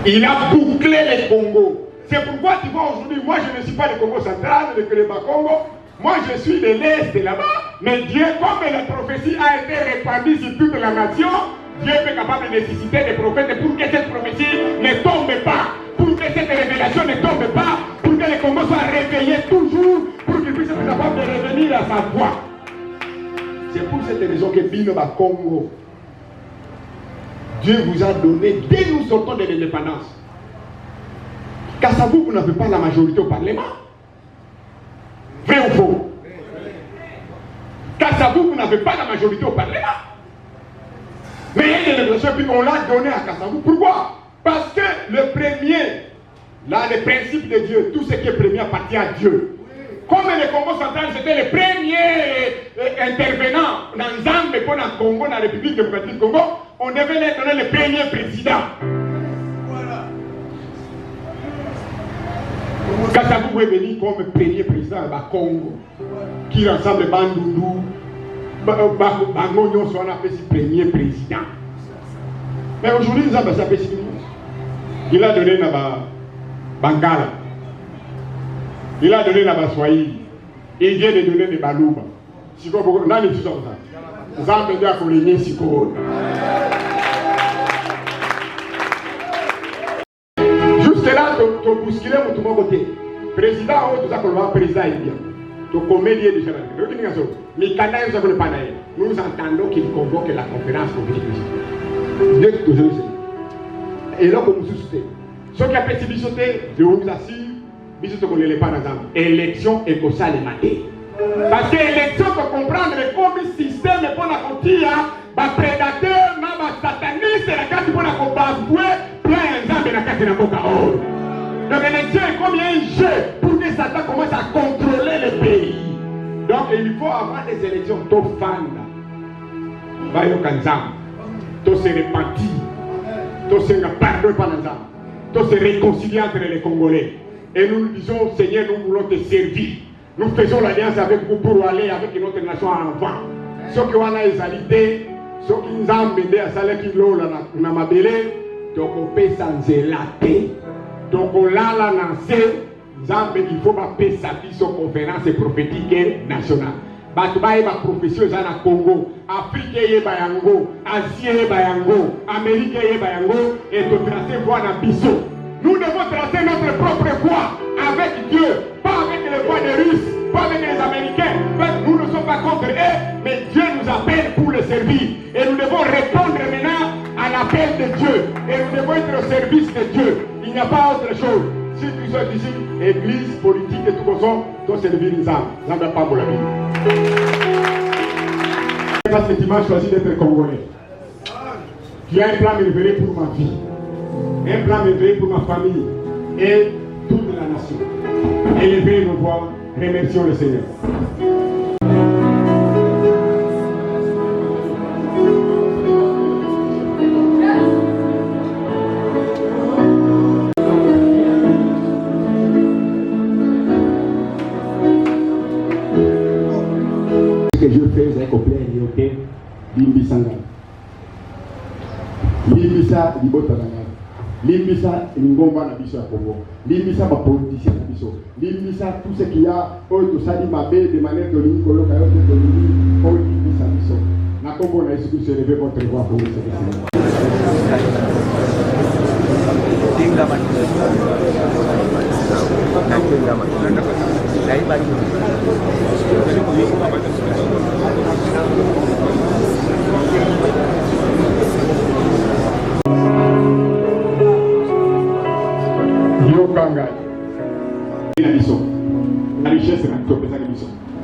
Il a bouclé le Congo. C'est pourquoi tu vois aujourd'hui, moi je ne suis pas le Congo central, le Kéléba-Congo. Moi je suis de l'Est de là-bas. Mais Dieu, comme la prophétie a été répandue sur toute la nation, Dieu est capable de nécessiter des prophètes pour que cette prophétie ne tombe pas, pour que cette révélation ne tombe pas, pour que le Congo soit réveillé toujours, pour qu'il puisse être capable de revenir à sa voix. C'est pour cette raison que Bino va Congo. Dieu vous a donné, dès nous sortons de l'indépendance. Kassabou, vous n'avez pas la majorité au Parlement. Vrai ou faux? Kassabou, vous n'avez pas la majorité au Parlement. Mais il y a des négociations, puis on l'a donné à Kassabou. Pourquoi? Parce que le premier, là, le principe de Dieu, tout ce qui est premier appartient à Dieu. Comme le Congo central, c'était le premier intervenant dans Zambie, pour le Congo, dans la République démocratique du Congo, on devait leur donner le premier président. Voilà. Kassabou est venu comme premier président du Congo, qui rassemble Bandundu, Bango Nyonso, on a fait ce premier président. Mais aujourd'hui, nous avons fait ce il a donné à Bangala. Il a donné à Swahili. Il vient de donner des Balouba. Si vous avez dit ça, vous avez dit à Coligny Siko. Juste là, tu bouscules tout mon côté. Président, tu as le président est bien. Tu combien lié déjà là. Mais quand nous pas nous entendons qu'il convoque la conférence politique. Et là, comme vous souhaitez. Ce qui a fait bisoter, je vous assure, bisoter qu'on ne l'est pas dans l'ensemble. Élection écossale et matée. Parce que l'élection peut comprendre comme système pour la continuer, les prédateurs, les satanistes, la carte pour la combattre, plein d'ensemble la carte de la boca. Donc l'élection est comme un jeu pour que Satan commence à contrôler le pays. Donc il faut avoir des élections, tout fan. Va y avoir tout se repentir, tout se pardonner par l'ensemble. Tout se réconcilier entre les Congolais. Et nous disons, Seigneur, nous voulons te servir. Nous faisons l'alliance avec vous pour aller avec notre nation en avant. Ceux qui ont les alités, ceux qui nous ont aidés à saler qui l'ont na mabele, donc on peut s'en zélater. Donc on l'a lancé, il faut passer sa vie sur conférence prophétique nationale. Batubaye ba profession za na Congo, Afrique ye bayango, Asie ye bayango, Amérique ye bayango, et de tracer voie na biso. Nous devons tracer notre propre voie avec Dieu, pas avec les voies des Russes, pas avec les Américains. Nous ne sommes pas contre eux, mais Dieu nous appelle pour le servir. Et nous devons répondre maintenant à l'appel de Dieu. Et nous devons être au service de Dieu. Il n'y a pas autre chose. Si tu sois ici, église, politique et tout ça, doit servir les âmes. Ça ne va pas pour la vie. Parce que tu m'as choisi d'être congolais. Tu as un plan élevé pour ma vie. Un plan élevé pour ma famille. Et toute la nation. Élevez nos voix. Remercions le Seigneur. Ce que je fais, c'est complet et ok. Limbisanga. Limbisa, libotanga. Limbisa, ngomba na biso ya Congo. Limbisa ba politicien na biso. Limbisa tout ce qu'il y a, tout ça dit ma de manière de l'Nicolo, de limbisa biso. Na Congo na ici se lever votre voix pour le Seigneur. La richesse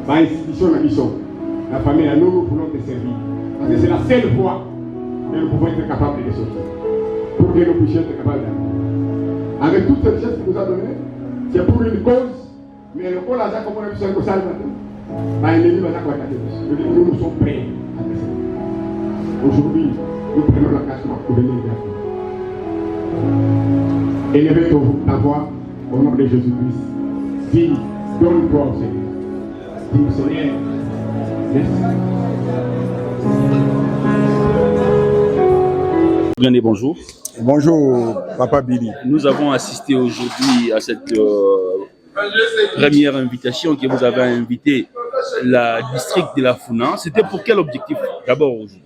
la institution, la famille, nous voulons te servir. Parce que c'est la seule voie que nous pouvons être capables de sortir. Pour que nous puissions être capables d'aller. Avec toute cette richesse qu'il nous a donnée, c'est pour une cause, mais le col a déjà comme on a vu sur le salle, nous nous sommes prêts à faire. Aujourd'hui, nous prenons la carte pour venir vers vous. Élevez ta voix au nom de Jésus-Christ. Dis, donne-toi au Seigneur. Dis, Seigneur, merci. Bien et bonjour. Bonjour, Papa Billy. Nous avons assisté aujourd'hui à cette première invitation que vous avez invité la district de la Funa. C'était pour quel objectif d'abord aujourd'hui?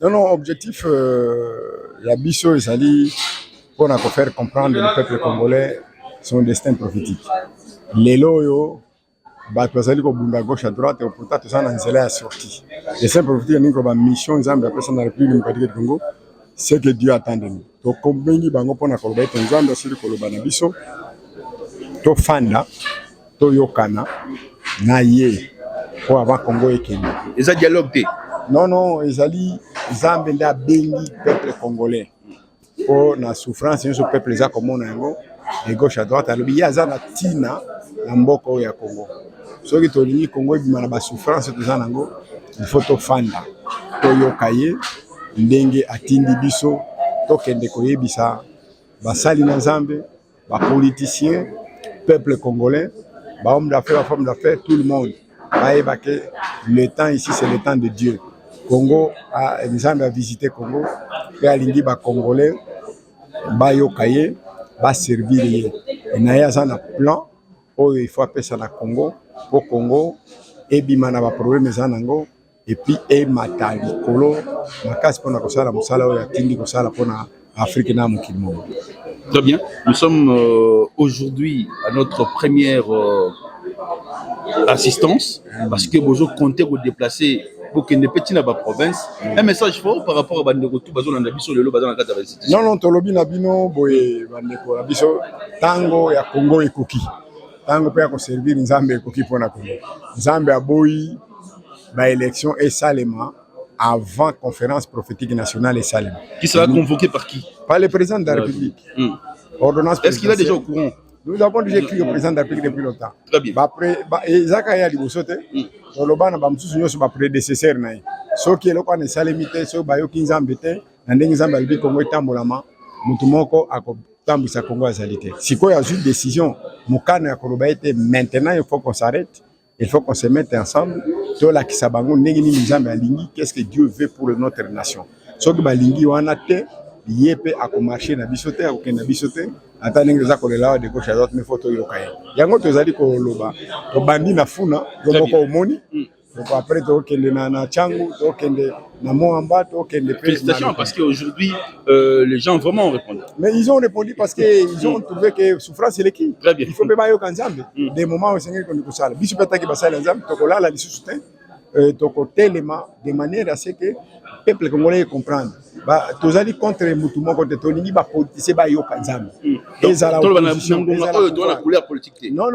Non, objectif, la Bisso et Sali, pour faire comprendre le peuple congolais son destin prophétique. Les loyaux, bato bazali kobunda gauche à droite et pourtant toza na nzela ya sortie. Et c'est profiter ya ningo ba mission nzambe apesa na République démocratique du Congo, c'est que Dieu attend de nous. Tokombengi bango mpona koloba ete nzambe asili koloba na biso tofanda toyokana na ye po ava Congo ekende. Eza dialogue te. Non, ezali nzambe nde abengi peuple congolais po na souffrance nyonso peuple eza komona yango de gauche à droite alobi ye aza na ntina na mboka oyo ya Congo. Soki tolingi Congo ebima na basouffrance toza nango, il faut tofanda toyoka ye ndenge atindi biso tokende koyebisa basali na nzambe, bapoliticien, peuple congolais, hommes d'affaires, femmes d'affaires, tout le monde. Le temps ici, c'est le temps de Dieu. Congo, nzambe a visité Congo, et alingi ba Congolais, ba yokaye, ba servir ye. Et na ya un plan, il faut appeler ça na Congo, au Congo, et bimana ba problème zanango. Et puis, et matali, kolo, ma casse pour la kosala, moussala, ou la tindi kosala pour l'Afrique na moukilmo. Très bien. Nous sommes aujourd'hui à notre première assistance parce que Bozo comptait vous déplacer pour qu'il ne petit na ba province. Un message fort par rapport à Bandeko tout Bazo na biso le lo Bazo na kata ba institution. Non, tolobi na bino boye Bandeko na biso tango ya Congo ekoki. Tango pe ya ko servir nzambe ekoki pona Congo. Nzambe aboyi ba élection et Salema avant conférence prophétique nationale et Salema. Qui sera convoqué par qui? Par le président de la République. Ordonnance. Est-ce qu'il est déjà au courant? Nous avons déjà écrit au président de la République depuis longtemps. Très bien. Et Zaka ya libosote. Toloba na ba msusu nyoso ba prédécesseur na ye. Soki eloko na salemité so ba yoki nzambe te na ndenge nzambe alibi Congo etambolama mutu moko akotambisa Congo azalité. Siko ya une décision mukana ya koloba ete maintenant il faut qu'on s'arrête. Il faut qu'on se mette ensemble. Qu'est-ce que Dieu veut pour notre nation? Ce que balingi wana te, yépe à marcher na bisote, à aucun bisote. Attendez que ça kolela de gauche à droite, mais photo yokaye. Yango tozali ko loba, to bandi na funa, to moko omoni. Donc après to kende na changu, to kende na moamba, to kende. Félicitations parce qu'aujourd'hui les gens vraiment ont répondu. Mais ils ont répondu parce qu'ils ont trouvé que souffrance c'est l'équipe. Très bien. Il faut pas yoka nzambe. Des moments où Seigneur qu'on nous sala. Bisu petaki basala nzambe, to kola la lisu soutien. To kotelema de manière à ce que peuple congolais comprendre. Ba tozali contre mutumo contre tolingi ba politicien ba yoka nzambe. Ezala opposition. Ezala couleur politique. Non.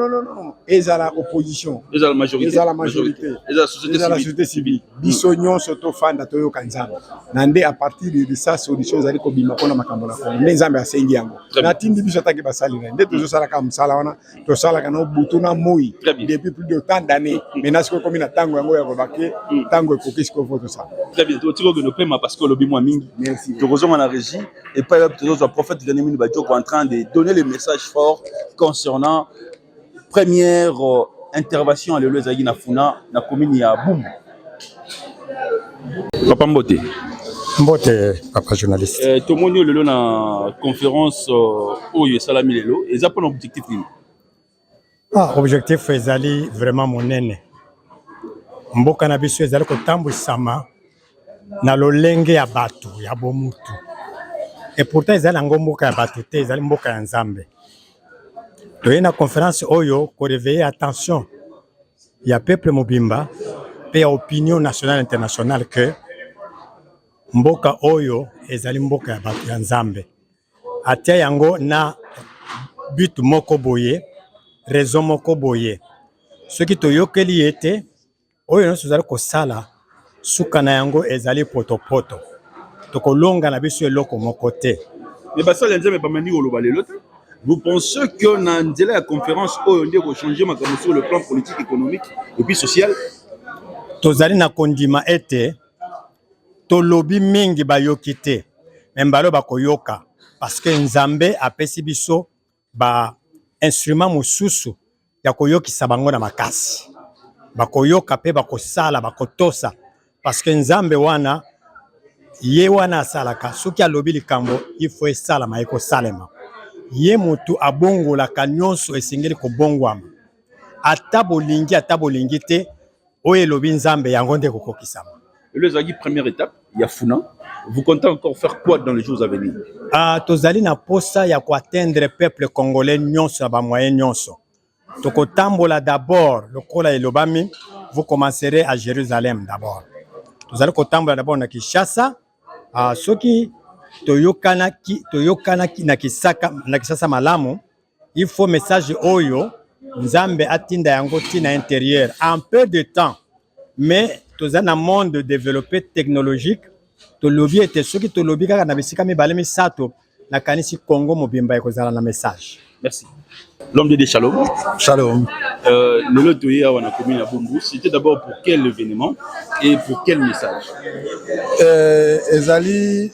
Ezala opposition. Ezala majorité. Ezala majorité. Ezala société civile. Biso nyonso to fanda to yoka nzambe. Nande à partir de ça solution ezali ko bima kona makambo na Congo. Nzambe asengi yango. Na tindi biso taki basali na. Nde tozo sala ka msala wana. To sala kana butuna moi depuis plus de tant d'années. Maintenant ce comme na tango yango ya kobake tango ekoki ko photo ça. Très bien. Tu vois que nous paiement parce que le bimo mingi. Merci. Tu rejoins la régie et pas le prophète Ganimini Badjo en train de donner les messages forts concernant première intervention à l'Église na Funa na commune ya Boum. Papa Mbote. Mbote, papa journaliste. Tout le monde est là na conférence où il y a Salami Lelo et ça pour l'objectif. Objectif ezali vraiment monene. Mboka na biso ezali kotambwisama na lolenge ya batu ya bomutu. Et pourtant ezali ngo mboka ya batu te, ezali mboka ya nzambe. Toye na conférence oyo ko réveiller attention ya peuple mobimba pe ya opinion nationale internationale que mboka oyo ezali mboka ya batu ya nzambe. Atia yango na but moko boye, raison moko boye. Ce qui toyokeli ete oyo no sozali ko sala suka na yango ezali poto. Tokolonga na biso eloko moko te. Mais basa l'enzeme pas mani oloba lelo te. Vous pensez que na nzela ya conférence oyo ndé ko changer makambo sur le plan politique, économique et puis social? Tozali na kondima ete tolobi mingi bayoki te. Membalo bakoyoka parce que nzambe apesi biso ba instrument mosusu ya koyokisa bango na makasi. Bakoyoka pe bakosala bakotosa parce que nzambe wana ye wana salaka soki alobi likambo il faut esala maiko salema ye mutu abongola kanyonso esengeli ko bongwama atabolingi te oye lobi nzambe yango nde kokokisama. Le zagi première étape ya Funa. Vous comptez encore faire quoi dans les jours à venir? Tozali na posa ya ko atteindre peuple congolais nyonso ba moyen nyonso. tokotambola d'abord lokola elobami, vous commencerez à Jérusalem d'abord. Tozali kotambola d'abord na Kinshasa, soki toyokanaki na Kinshasa malamu, il faut message oyo Nzambe atinda yango tina intérieur en peu de temps. Mais tozali na monde développé technologique, tolobi ete soki tolobi kaka na bisika mibale misato na kanisi Congo mobimba ekozala na message. Merci. L'homme de Shalom. Shalom. Le lotoya on a commis à Bumbu, c'était d'abord pour quel événement et pour quel message? Ezali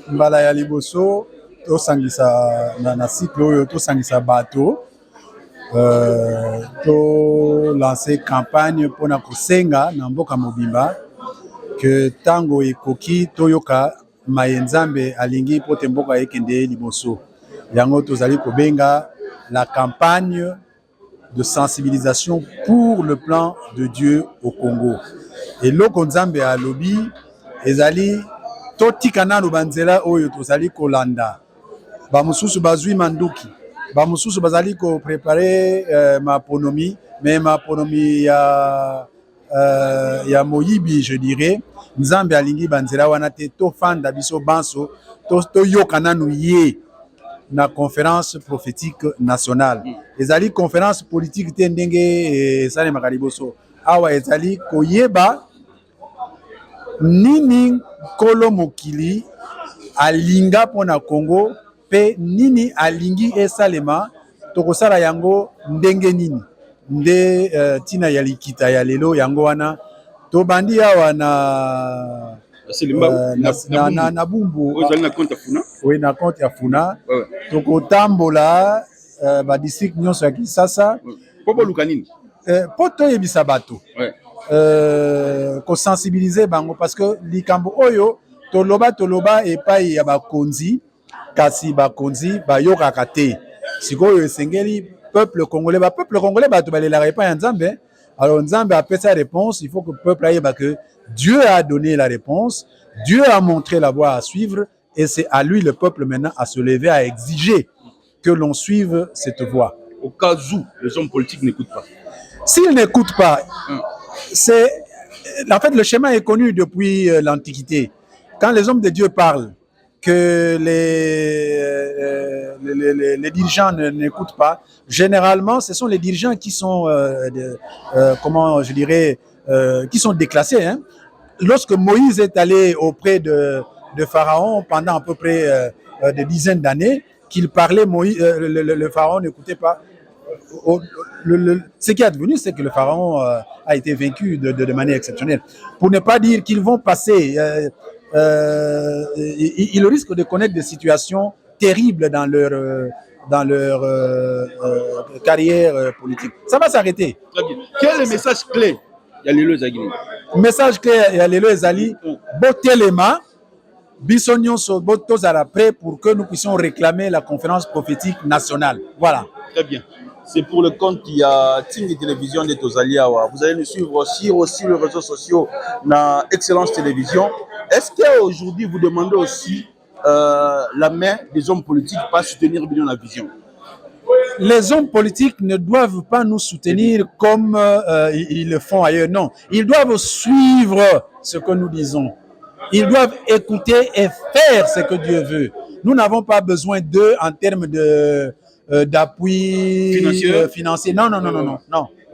mbala ya liboso to sangisa na cycle oyo to sangisa bato to lancer campagne pour na kosenga na mboka mobimba que tango ekoki toyoka mayenzambe alingi pote mboka ekende liboso yango tozali kobenga la campagne de sensibilisation pour le plan de Dieu au Congo. Et loko nzambe a lobi ezali totikana lubanzela oyo tozali kolanda ba mususu bazui manduki ba mususu bazali ko préparer maponomi mais maponomi ya moyibi je dirais nzambe alingi banzela wana te to fanda biso banso to yokana nuye na conférence prophétique nationale. Ezali conférence politique te ndenge sale makaliboso awa ezali koyeba nini kolo mokili alinga pona Congo pe nini alingi esalema tokosala yango ndenge nini nde tina ya likita ya lelo yango wana to bandi awa na Bumbu oui na compte ya Funa tokotambola ba district nyonso ya Kinshasa Popo lukanini poto yebisa bato ko sensibiliser bango parce que likambo oyo toloba epai ya bakonzi kasi bakonzi bayokaka te sikoyo esengeli peuple congolais bato balelaka epai ya Nzambe. Alors Nzambe a fait sa réponse, il faut que le peuple aille que Dieu a donné la réponse, Dieu a montré la voie à suivre et c'est à lui le peuple maintenant à se lever à exiger que l'on suive cette voie. Au cas où les hommes politiques n'écoutent pas. S'ils n'écoutent pas, c'est en fait le schéma est connu depuis l'Antiquité. Quand les hommes de Dieu parlent, que les dirigeants n'écoutent pas, généralement, ce sont les dirigeants qui sont, comment je dirais, qui sont déclassés. Hein. Lorsque Moïse est allé auprès de Pharaon pendant à peu près des dizaines d'années, qu'il parlait, le Pharaon n'écoutait pas. Ce qui est advenu, c'est que le Pharaon a été vaincu de manière exceptionnelle. Pour ne pas dire qu'ils vont passer... ils risquent de connaître des situations terribles dans leur carrière politique. Ça va s'arrêter. Quel est le message clé? Le message clé, il y a Lélo Ezali, Botelema, Bissonion Sobotos à la près pour que nous puissions réclamer la conférence prophétique nationale. Voilà. Très bien. C'est pour le compte qui a Team de télévision de Tozaliawa. Vous allez nous suivre aussi les réseaux sociaux dans Excellence Télévision. Est-ce qu'aujourd'hui vous demandez aussi la main des hommes politiques pour soutenir bien la vision? Les hommes politiques ne doivent pas nous soutenir comme ils le font ailleurs. Non, ils doivent suivre ce que nous disons. Ils doivent écouter et faire ce que Dieu veut. Nous n'avons pas besoin d'eux en termes d'appui financier. Non.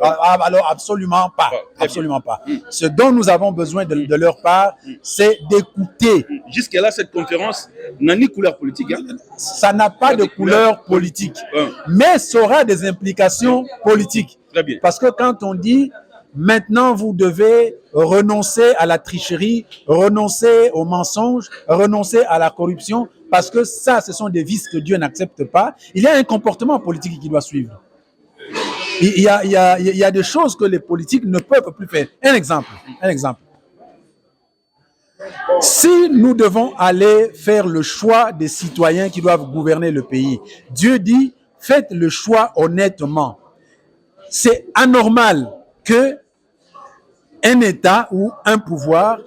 Alors absolument pas. Absolument pas. Ce dont nous avons besoin de leur part, c'est d'écouter. Jusqu'à là, cette conférence n'a ni couleur politique. Hein? Ça n'a pas de couleur politique, mais ça aura des implications politiques. Très bien. Parce que quand on dit maintenant vous devez renoncer à la tricherie, renoncer aux mensonges, renoncer à la corruption, parce que ça, ce sont des vices que Dieu n'accepte pas, il y a un comportement politique qui doit suivre. Il y a des choses que les politiques ne peuvent plus faire. Un exemple. Si nous devons aller faire le choix des citoyens qui doivent gouverner le pays, Dieu dit, faites le choix honnêtement. C'est anormal que un État ou un pouvoir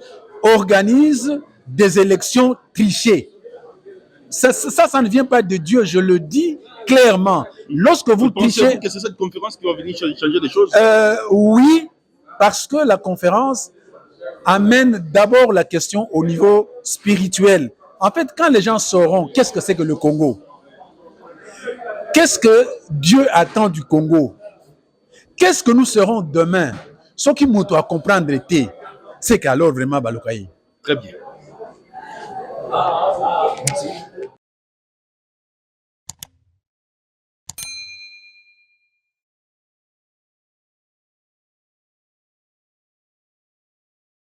organise des élections trichées. Ça ne vient pas de Dieu, je le dis clairement. Lorsque vous trichez... que c'est cette conférence qui va venir changer des choses? Oui, parce que la conférence amène d'abord la question au niveau spirituel. En fait, quand les gens sauront qu'est-ce que c'est que le Congo, qu'est-ce que Dieu attend du Congo, qu'est-ce que nous serons demain, ce qui nous doit comprendre, c'est qu'alors vraiment, Balokaï. Très bien.